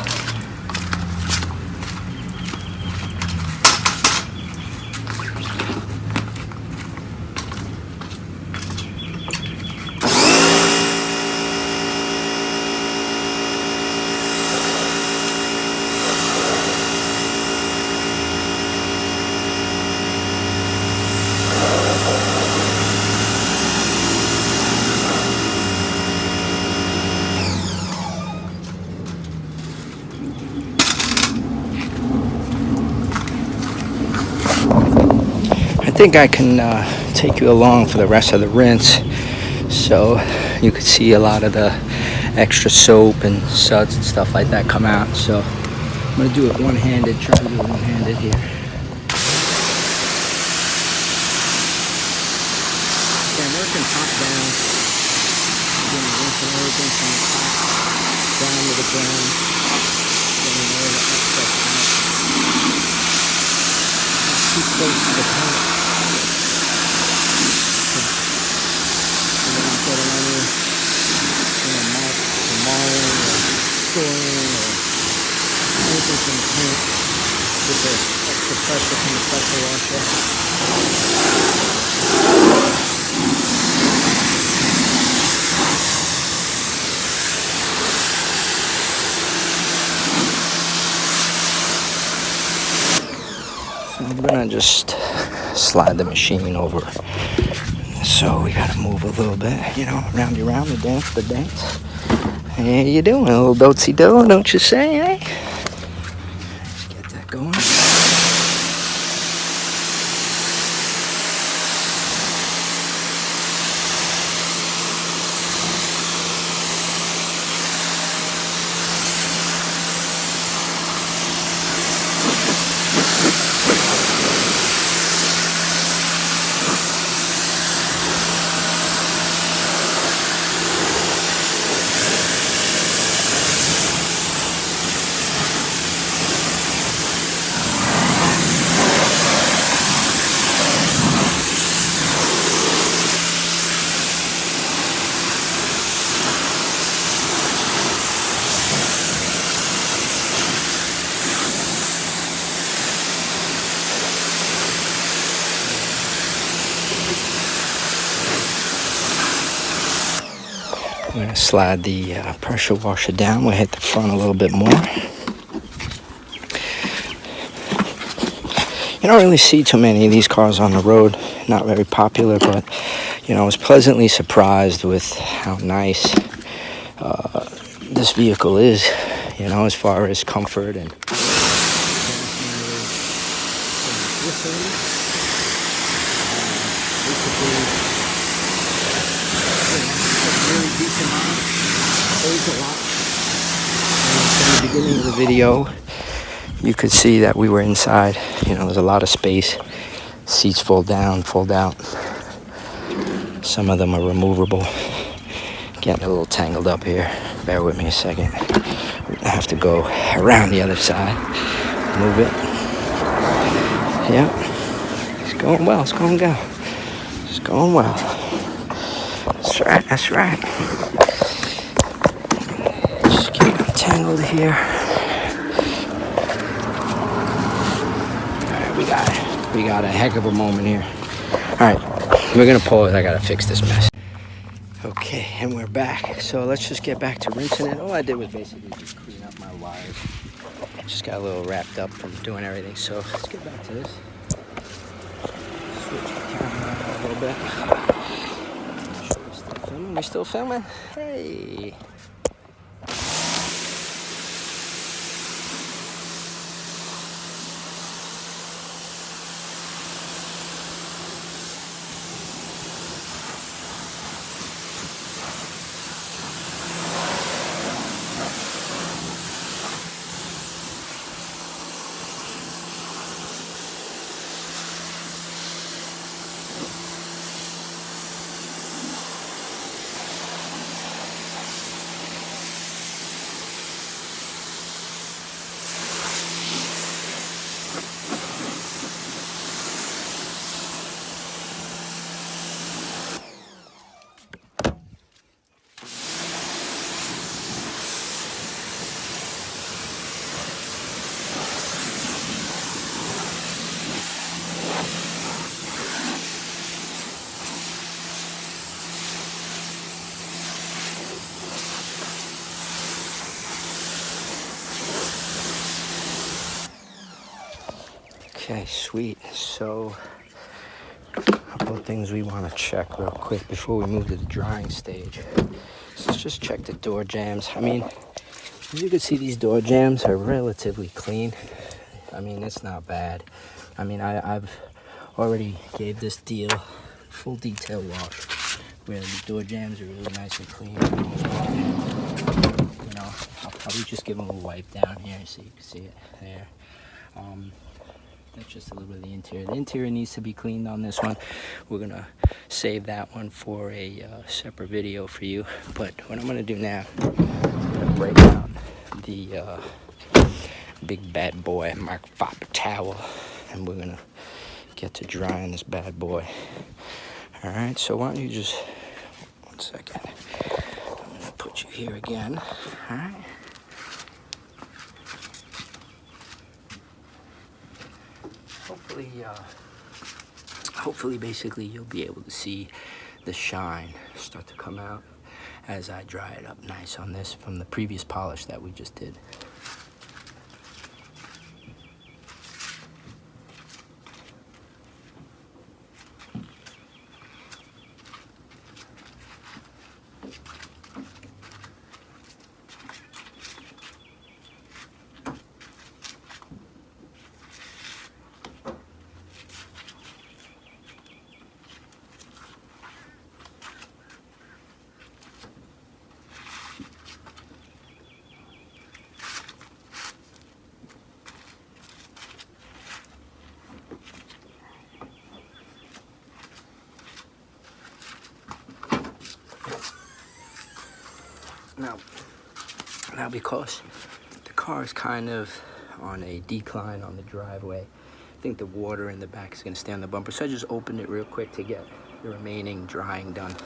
I think I can take you along for the rest of the rinse so you could see a lot of the extra soap and suds and stuff like that come out. So I'm gonna do it one-handed, try to do it one-handed here. Yeah, I'm working top down, rinsing everything from the top down to the ground, getting all the excess out. Not too close to the paint. Anything from the paint with the extra pressure from the pressure washer. So I'm gonna just slide the machine over. So we gotta move a little bit, you know, roundy round, the dance. How you doing, little dotsy-do, don't you say, eh? Get that going. I'm going to slide the pressure washer down. We'll hit the front a little bit more. You don't really see too many of these cars on the road. Not very popular, but, you know, I was pleasantly surprised with how nice this vehicle is, you know, as far as comfort and... A lot. From the beginning of the video, you could see that we were inside. You know, there's a lot of space. Seats fold down, fold out. Some of them are removable. Getting a little tangled up here. Bear with me a second. I have to go around the other side. Move it. Yep. It's going well. It's going well. It's going well. That's right. That's right. Tangled here. All right, we got a heck of a moment here. All right, we're gonna pause. I gotta fix this mess. Okay, and we're back. So let's just get back to rinsing it. All I did was basically just clean up my wires. Just got a little wrapped up from doing everything. So let's get back to this. Switch the camera a little bit. Sure we're still filming. We still filming? Hey. Okay, sweet. So, a couple of things we want to check real quick before we move to the drying stage. So let's just check the door jambs. I mean, as you can see, these door jambs are relatively clean. I mean, it's not bad. I mean, I've already gave this deal full detail wash where the door jambs are really nice and clean. You know, I'll probably just give them a wipe down here so you can see it there. That's just a little bit of the interior. The interior needs to be cleaned on this one. We're gonna save that one for a separate video for you. But what I'm gonna do now, I'm gonna break out the big bad boy Mark Fiber towel, and we're gonna get to drying this bad boy. All right, so why don't you just, 1 second. I'm gonna put you here again, all right? Hopefully, basically, you'll be able to see the shine start to come out as I dry it up nice on this from the previous polish that we just did. Now because the car is kind of on a decline on the driveway, I think the water in the back is going to stay on the bumper. So I just opened it real quick to get the remaining drying done.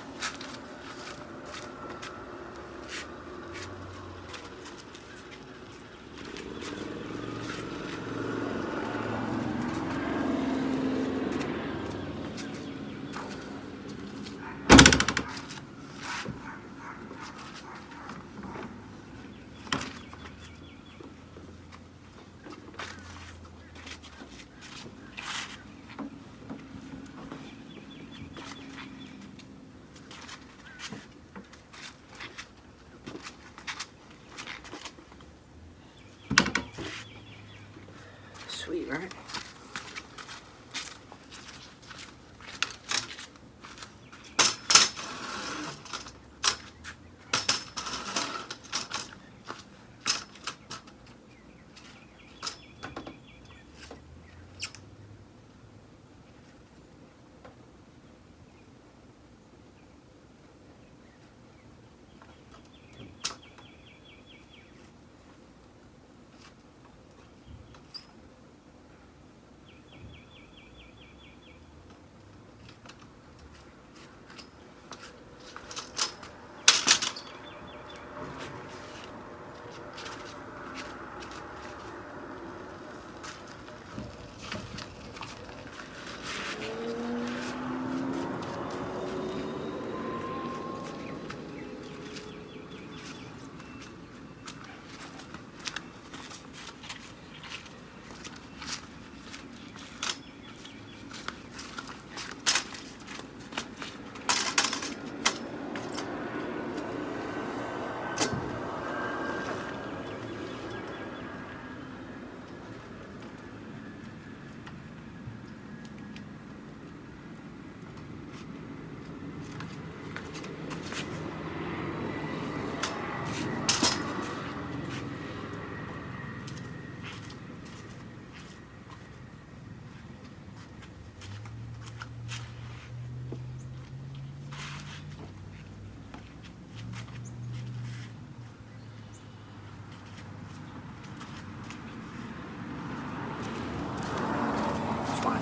Sweet, right?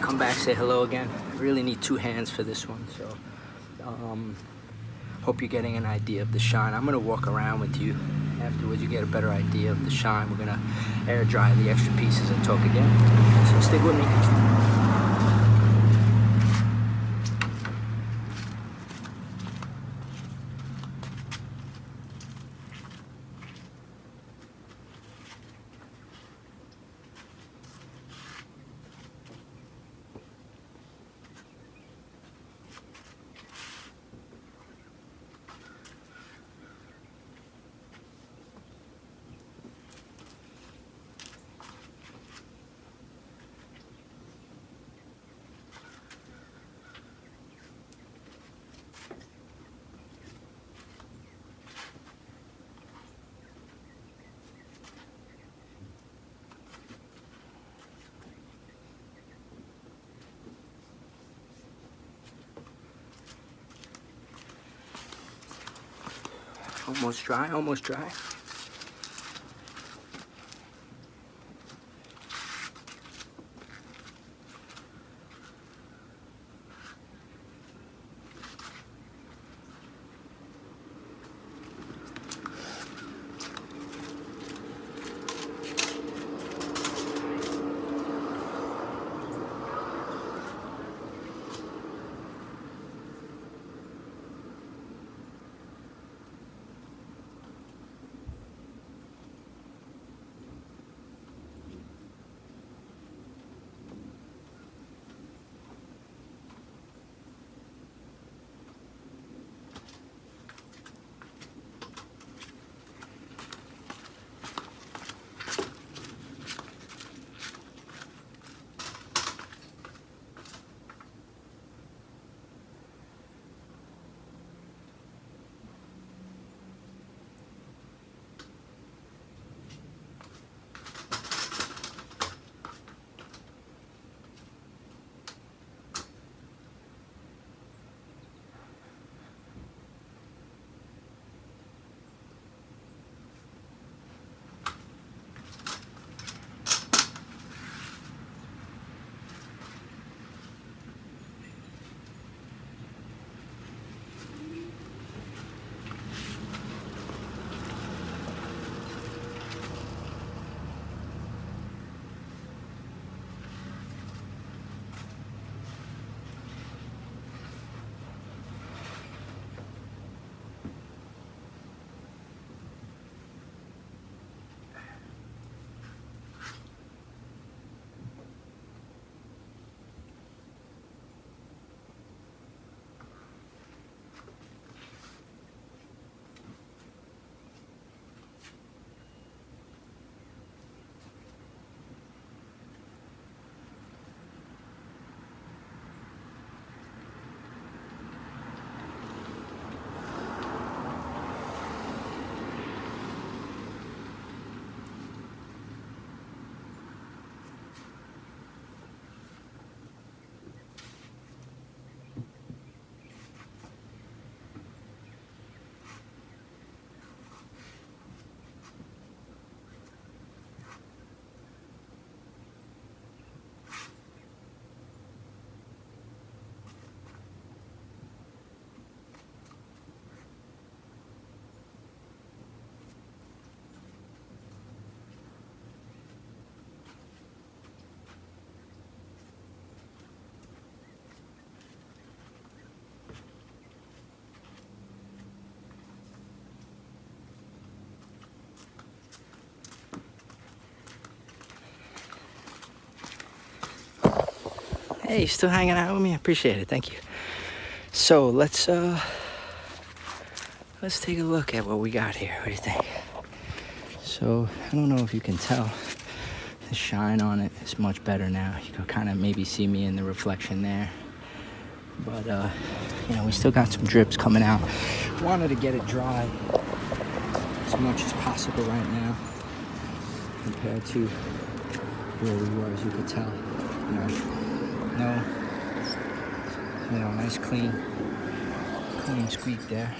Come back, say hello again. I really need 2 hands for this one, so hope you're getting an idea of the shine. I'm gonna walk around with you. Afterwards, you get a better idea of the shine. We're gonna air dry the extra pieces and talk again. So stick with me. Almost dry, almost dry. Hey, you still hanging out with me? I appreciate it. Thank you. So let's take a look at what we got here. What do you think? So I don't know if you can tell, the shine on it is much better now. You can kind of maybe see me in the reflection there. But you know, we still got some drips coming out. Wanted to get it dry as much as possible right now compared to where we were, as you could tell. You know, nice clean squeak there.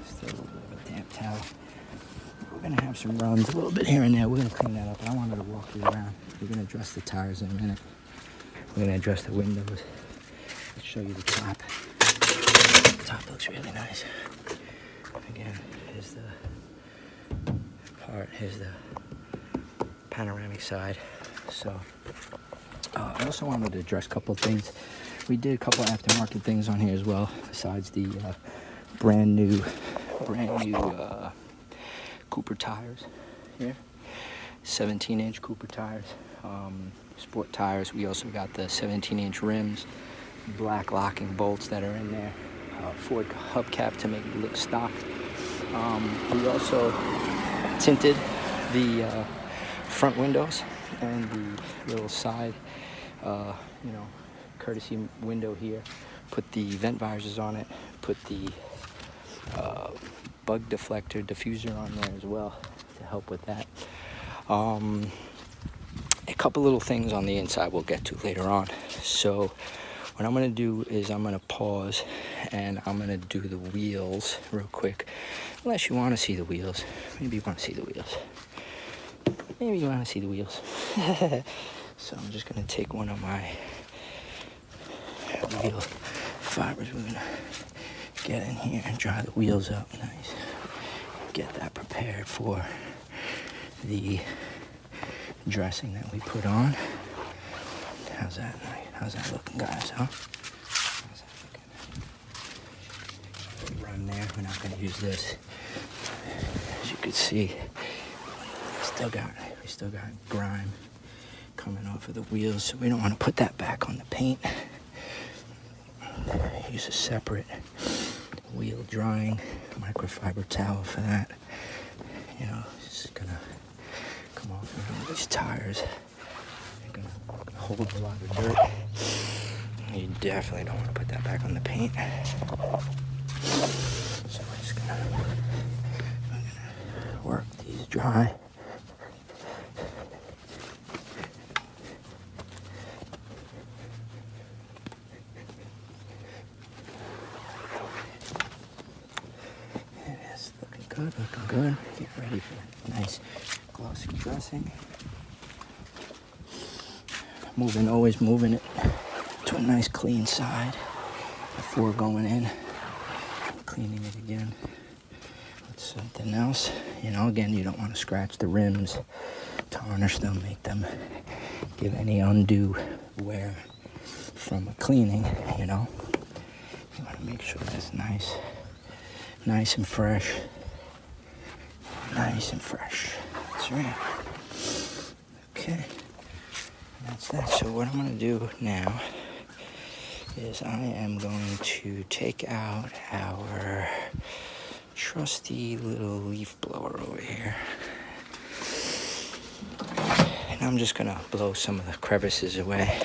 Still a little bit of a damp towel. We're gonna have some runs a little bit here and there. We're gonna clean that up. I wanted to walk you around. We're gonna adjust the tires in a minute. We're gonna adjust the windows. Let's show you the top. The top looks really nice. Again, here's the part. Here's the panoramic side. So I also wanted to address a couple of things. We did a couple of aftermarket things on here as well, besides the brand new Cooper tires here, 17-inch Cooper tires, sport tires. We also got the 17-inch rims, black locking bolts that are in there, Ford hubcap to make it look stock. We also tinted the front windows and the little side, courtesy window here. Put the vent visors on it. Put the bug deflector diffuser on there as well to help with that. A couple little things on the inside we'll get to later on. So What I'm gonna do is I'm gonna pause and I'm gonna do the wheels real quick. Unless you wanna see the wheels. Maybe you wanna see the wheels. Maybe you wanna see the wheels. So I'm just gonna take one of my wheel fibers. We're gonna get in here and dry the wheels up nice. Get that prepared for the dressing that we put on. How's that? How's that looking, guys, huh? How's that looking? Run there. We're not gonna use this. As you can see, we still got grime coming off of the wheels, so we don't want to put that back on the paint. Use a separate wheel drying microfiber towel for that. You know, it's gonna come off of these tires. They're gonna hold a lot of dirt. You definitely don't want to put that back on the paint. So we're just gonna work these dry. Good, looking good. Get ready for a nice glossy dressing. Always moving it to a nice clean side before going in. Cleaning it again with something else. You know, again, you don't want to scratch the rims, tarnish them, make them give any undue wear from a cleaning, you know. You want to make sure that's nice and fresh. Nice and fresh. That's right. Okay. That's that. So what I'm going to do now is I am going to take out our trusty little leaf blower over here. And I'm just going to blow some of the crevices away.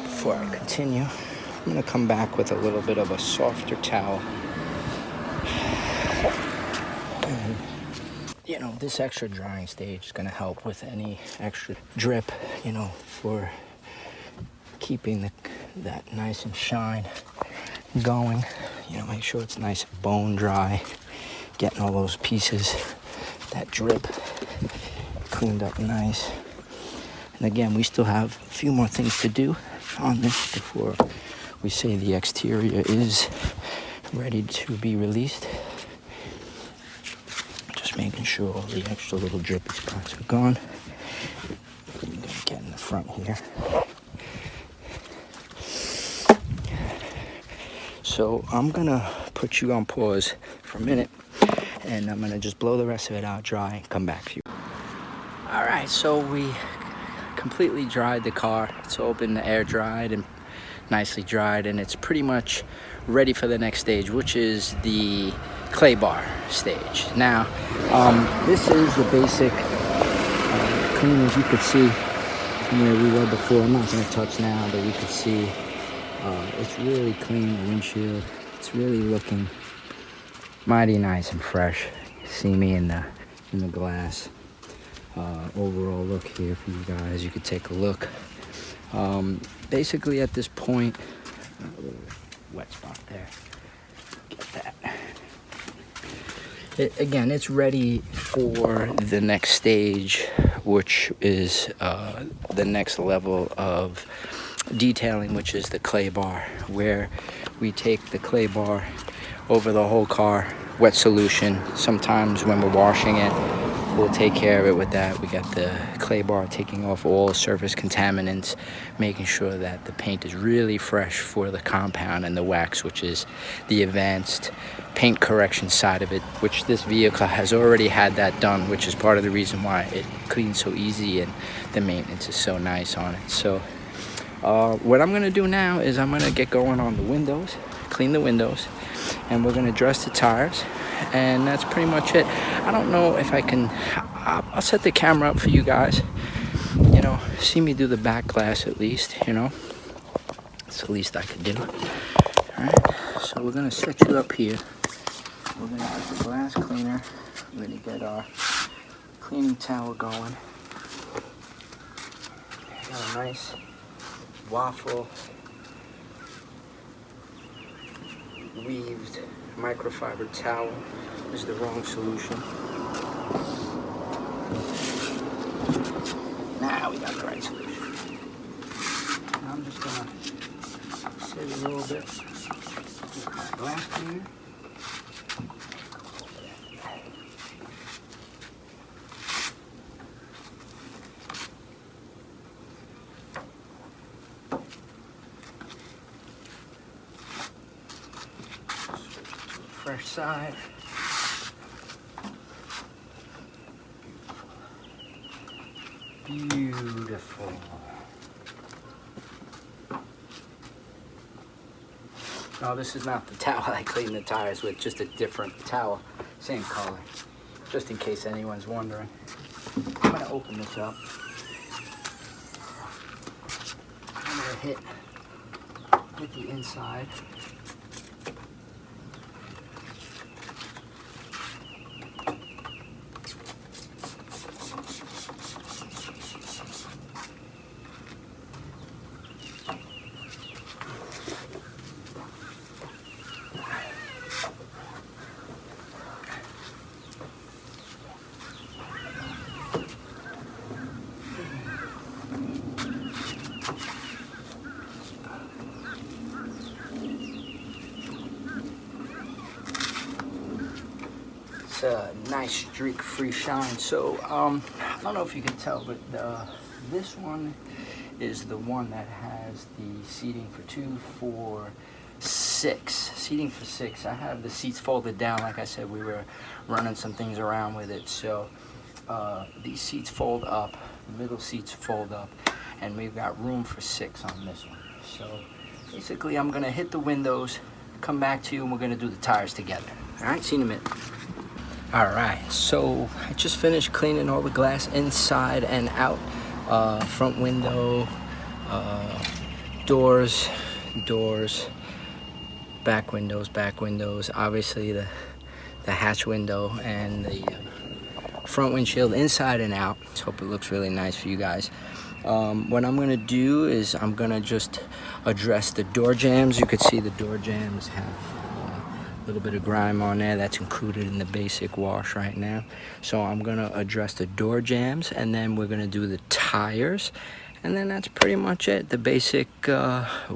Before I continue, I'm going to come back with a little bit of a softer towel. And, you know, this extra drying stage is going to help with any extra drip, you know, for keeping that nice and shine going. You know, make sure it's nice and bone dry, getting all those pieces, that drip, cleaned up nice. And again, we still have a few more things to do on this before we say the exterior is ready to be released. Just making sure all the extra little drippy spots are gone. I'm gonna get in the front here. So I'm gonna put you on pause for a minute and I'm gonna just blow the rest of it out dry and come back to you. All right, so we completely dried the car. It's all been air dried and nicely dried, and it's pretty much ready for the next stage, which is the clay bar stage. Now, this is the basic clean, as you could see from where we were before. I'm not going to touch now, but you can see it's really clean, the windshield. It's really looking mighty nice and fresh. You see me in the glass. Overall look here for you guys. You could take a look. Basically at this point, a little wet spot there. Get that. Again, it's ready for the next stage, which is the next level of detailing, which is the clay bar, where we take the clay bar over the whole car, wet solution. Sometimes when we're washing it, we'll take care of it with that. We got the clay bar taking off all surface contaminants, making sure that the paint is really fresh for the compound, and the wax, which is the advanced paint correction side of it, which this vehicle has already had that done, which is part of the reason why it cleans so easy and the maintenance is so nice on it. So what I'm gonna do now is I'm gonna get going on the windows, clean the windows, and we're gonna address the tires, and that's pretty much it. I don't know if I can, I'll set the camera up for you guys, you know, see me do the back glass at least, you know. It's the least I could do. All right, so we're gonna set you up here. We're gonna get the glass cleaner. We're gonna get our cleaning towel going. Got a nice waffle weaved microfiber towel. This is the wrong solution. Now we got the right solution. I'm just gonna sit a little bit with my glass cleaner. Fresh side. Beautiful. No, this is not the towel I clean the tires with, just a different towel. Same color, just in case anyone's wondering. I'm gonna open this up. I'm gonna hit the inside. A nice streak-free shine. So I don't know if you can tell, but this one is the one that has the seating for 2, 4, 6. Seating for 6. I have the seats folded down. Like I said, we were running some things around with it. So these seats fold up, the middle seats fold up, and we've got room for 6 on this one. So basically, I'm gonna hit the windows, come back to you, and we're gonna do the tires together. All right, see you in a minute. All right, so I just finished cleaning all the glass inside and out. Front window, doors, back windows, obviously the hatch window and the front windshield inside and out. Just hope it looks really nice for you guys. What I'm gonna do is I'm gonna just address the door jambs. You could see the door jambs have a little bit of grime on there. That's included in the basic wash right now. So I'm gonna address the door jambs, and then we're gonna do the tires, and then that's pretty much it. The basic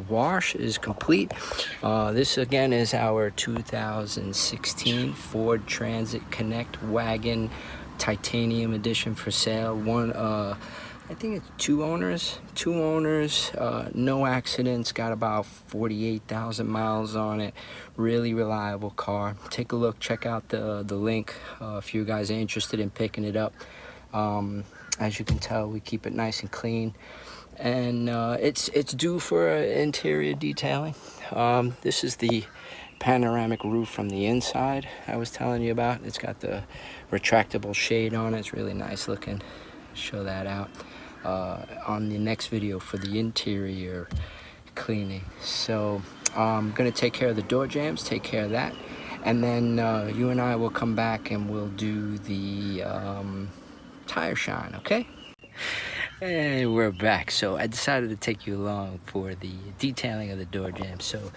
wash is complete. This again is our 2016 Ford Transit Connect wagon titanium edition for sale. I think it's two owners, no accidents, got about 48,000 miles on it. Really reliable car. Take a look, check out the link if you guys are interested in picking it up. As you can tell, we keep it nice and clean, and it's due for interior detailing. This is the panoramic roof from the inside I was telling you about. It's got the retractable shade on it. It's really nice looking. Show that out on the next video for the interior cleaning. So I'm gonna take care of the door jambs, take care of that, and then you and I will come back and we'll do the tire shine. Okay, hey, we're back. So I decided to take you along for the detailing of the door jambs. So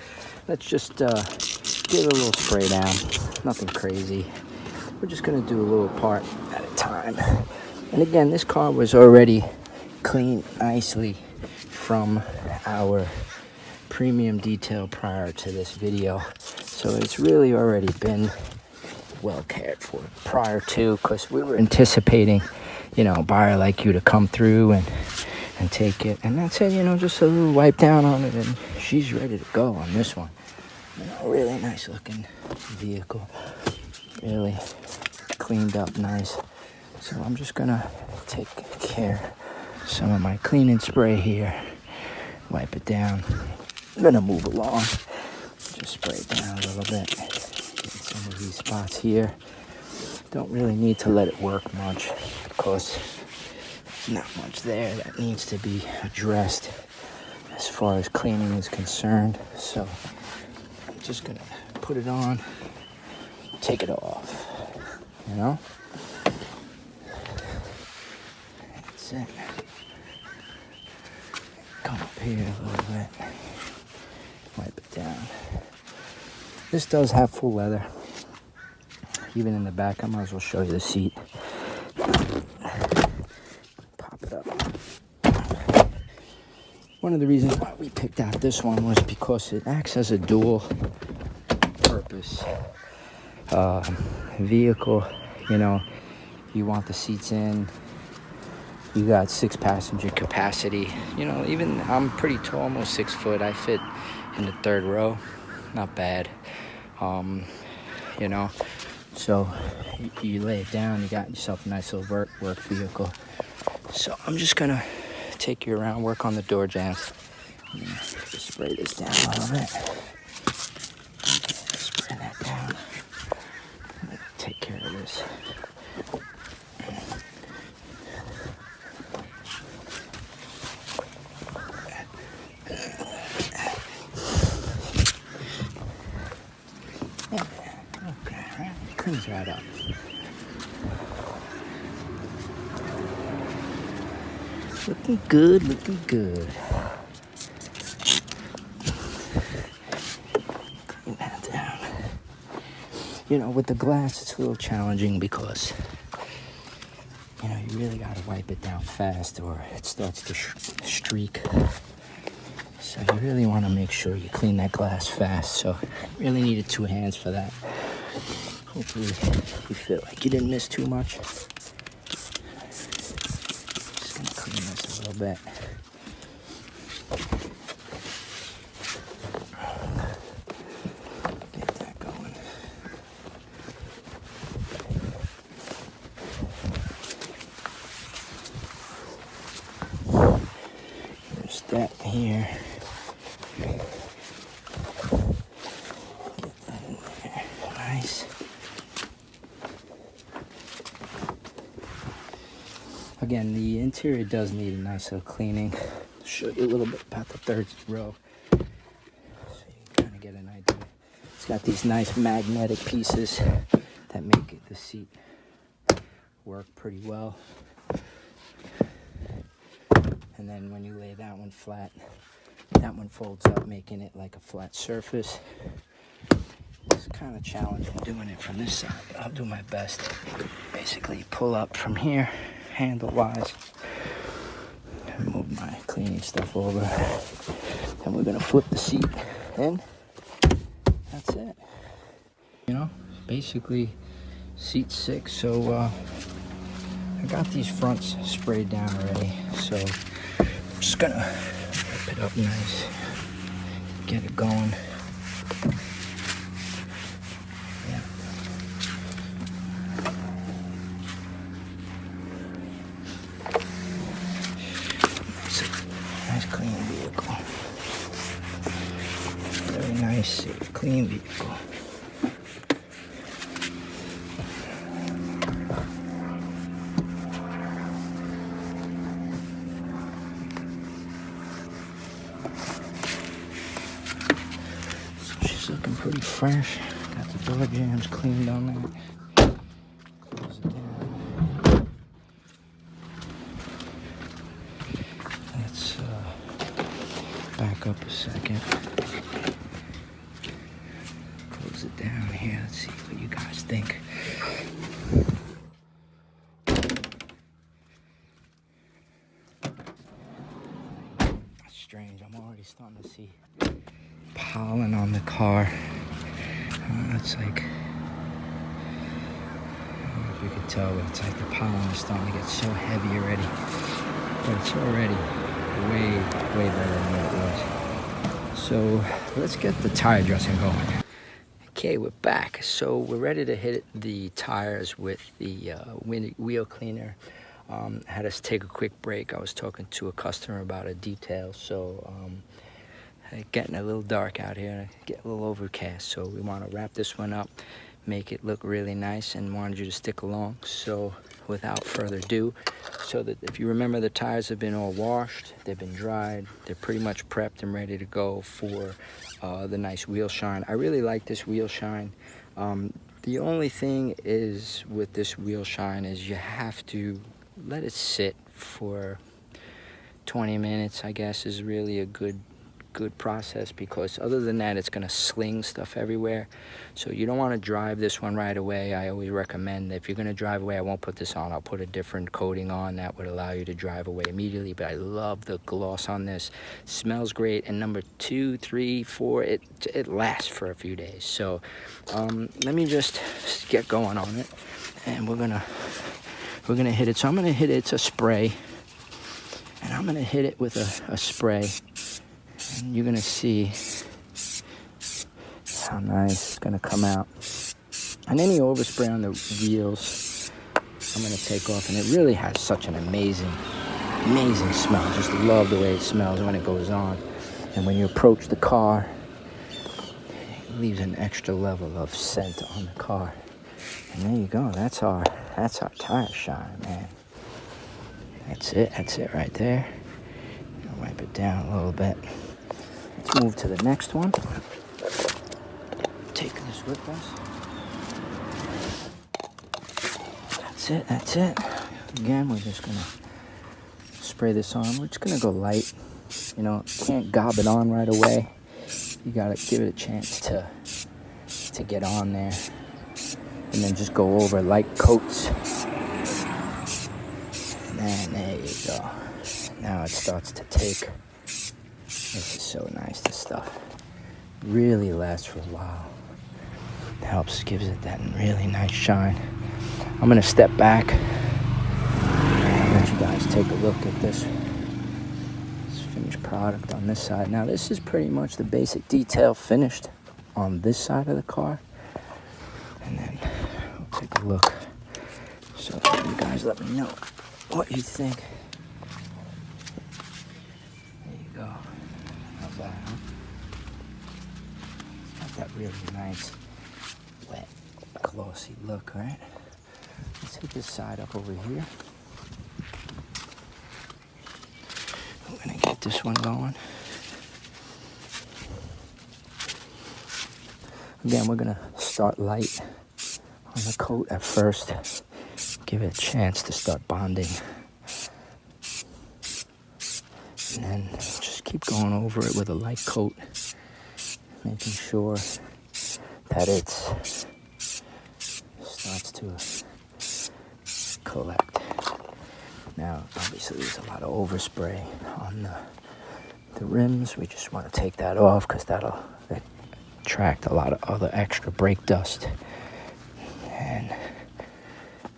let's just give it a little spray down, nothing crazy. We're just gonna do a little part at a time. And again, this car was already cleaned nicely from our premium detail prior to this video. So it's really already been well cared for prior to, because we were anticipating, you know, a buyer like you to come through and take it. And that's it, you know, just a little wipe down on it and she's ready to go on this one. You know, really nice looking vehicle. Really cleaned up nice. So I'm just gonna take care of some of my cleaning spray here. Wipe it down. I'm gonna move along. Just spray it down a little bit. some of these spots here. Don't really need to let it work much because there's not much there that needs to be addressed as far as cleaning is concerned. So I'm just gonna put it on, take it off, you know? That's it. Come up here a little bit, wipe it down. This does have full leather. Even in the back, I might as well show you the seat. Pop it up. One of the reasons why we picked out this one was because it acts as a dual purpose vehicle. You know, you want the seats in, you got 6 passenger capacity. You know, even I'm pretty tall, almost 6 foot. I fit in the 3rd row, not bad. You know, so you lay it down, you got yourself a nice little work vehicle. So I'm just gonna take you around, work on the door jambs. Just spray this down a little bit. Spray that down. Take care of this. Okay, cleans right up. Looking good, looking good. Clean that down. You know, with the glass, it's a little challenging because, you know, you really got to wipe it down fast or it starts to streak. So you really want to make sure you clean that glass fast. So really needed 2 hands for that. Hopefully you feel like you didn't miss too much. Just gonna clean this a little bit. Get that going. There's that here. Get that in there. Nice. Again, the interior does need a nice little cleaning. I'll show you a little bit about the 3rd row so you can kind of get an idea. It's got these nice magnetic pieces that make the seat work pretty well. And then when you lay that one flat, that one folds up, making it like a flat surface. It's kind of challenging doing it from this side, but I'll do my best. Basically pull up from here, handle wise, and move my cleaning stuff over. Then we're gonna flip the seat in. That's it. You know, basically seat 6. So I got these fronts sprayed down already. So I'm just gonna wrap it up nice, get it going. Yeah. Nice clean vehicle. Very nice, safe, clean vehicle. Looking pretty fresh. Got the door jambs cleaned on that. Close it down. Let's back up a second. Close it down here. Let's see what you guys think. That's strange. I'm already starting to see pollen on the car. It's like, I don't know if you can tell, but it's like the pollen is starting to get so heavy already. But it's already way better than what it was. So let's get the tire dressing going. Okay, we're back. So we're ready to hit the tires with the wheel cleaner. Had us take a quick break. I was talking to a customer about a detail. So getting a little dark out here, getting a little overcast, so we want to wrap this one up, make it look really nice and wanted you to stick along. So without further ado, so that if you remember, the tires have been all washed, they've been dried, they're pretty much prepped and ready to go for the nice wheel shine. I really like this wheel shine. The only thing is with this wheel shine is you have to let it sit for 20 minutes, I guess, is really a good process, because other than that it's going to sling stuff everywhere. So you don't want to drive this one right away. I always recommend that if you're going to drive away, I won't put this on, I'll put a different coating on that would allow you to drive away immediately. But I love the gloss on this, smells great, and number 2, 3, 4, it lasts for a few days. So let me just get going on it, and we're gonna hit it. So I'm gonna hit it, it's a spray, and I'm gonna hit it with a spray. And you're gonna see how nice it's gonna come out. And any overspray on the wheels, I'm gonna take off, and it really has such an amazing smell. Just love the way it smells when it goes on. And when you approach the car, it leaves an extra level of scent on the car. And there you go, that's our tire shine, man. That's it right there. I'll wipe it down a little bit. Let's move to the next one. Take this with us. That's it. Again, we're just gonna spray this on. We're just gonna go light. You know, can't gob it on right away. You gotta give it a chance to get on there. And then just go over light coats. And there you go. Now it starts to take. This is so nice, this stuff. Really lasts for a while. It helps, gives it that really nice shine. I'm gonna step back and let you guys take a look at this finished product on this side. Now this is pretty much the basic detail finished on this side of the car. And then we'll take a look. So you guys let me know what you think. There you go. How's that, huh? Got that really nice, wet, glossy look, right? Let's hit this side up over here. We're gonna get this one going. Again, we're gonna start light on the coat at first. Give it a chance to start bonding. And then just keep going over it with a light coat, making sure that it starts to collect. Now, obviously, there's a lot of overspray on the rims. We just want to take that off because that'll attract a lot of other extra brake dust. And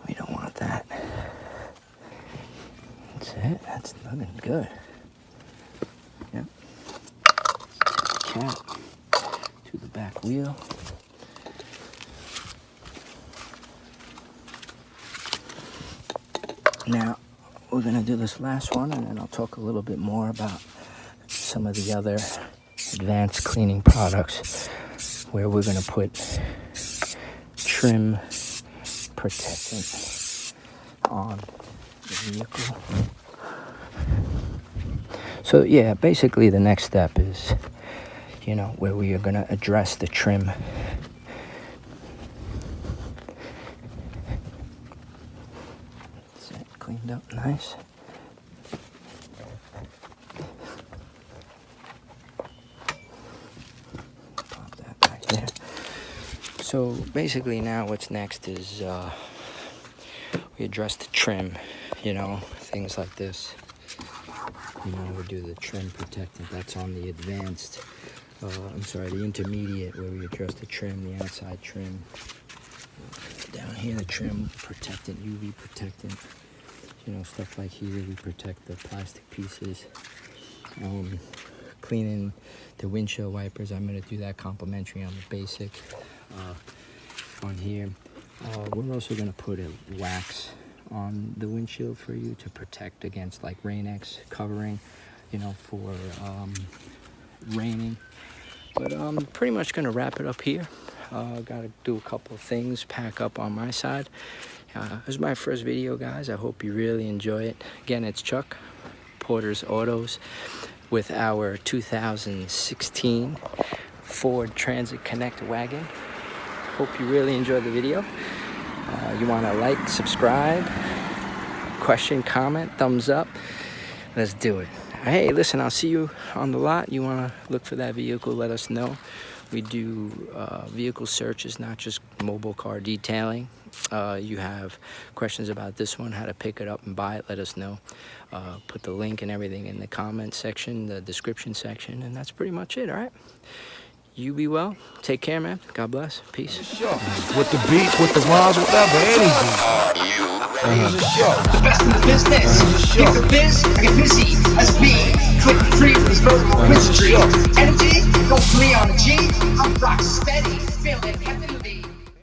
we don't want that. That's it. That's looking good. Yep. Cap to the back wheel. Now, we're going to do this last one, and then I'll talk a little bit more about some of the other advanced cleaning products where we're going to put trim protectant on the vehicle. So yeah, basically the next step is, you know, where we are going to address the trim. That's it, cleaned up nice. Pop that back there. So basically now what's next is we address the trim, you know, things like this. You know, we do the trim protectant. That's on the advanced, the intermediate, where we address the trim, the outside trim. Down here, the trim protectant, UV protectant. You know, stuff like here, we protect the plastic pieces. Cleaning the windshield wipers, I'm going to do that complimentary on the basic. On here, we're also going to put a wax on the windshield for you to protect against like Rain-X covering, you know, for raining. But I'm pretty much going to wrap it up here. Got to do a couple of things, pack up on my side. This is my first video, guys. I hope you really enjoy it. Again, it's Chuck, Porter's Autos, with our 2016 Ford Transit Connect wagon. Hope you really enjoy the video. You want to like, subscribe, question, comment, thumbs up. Let's do it. Hey, listen, I'll see you on the lot. You want to look for that vehicle, let us know. We do vehicle searches, not just mobile car detailing. You have questions about this one, how to pick it up and buy it, let us know. Put the link and everything in the comment section, the description section, and that's pretty much it, all right? You be well. Take care, man. God bless. Peace. With the beat, with the rhymes, whatever, anything. He's a show. The best in the business. Keep the biz, I get busy. As being quick, free from this vertical industry. Energy, go free on a G.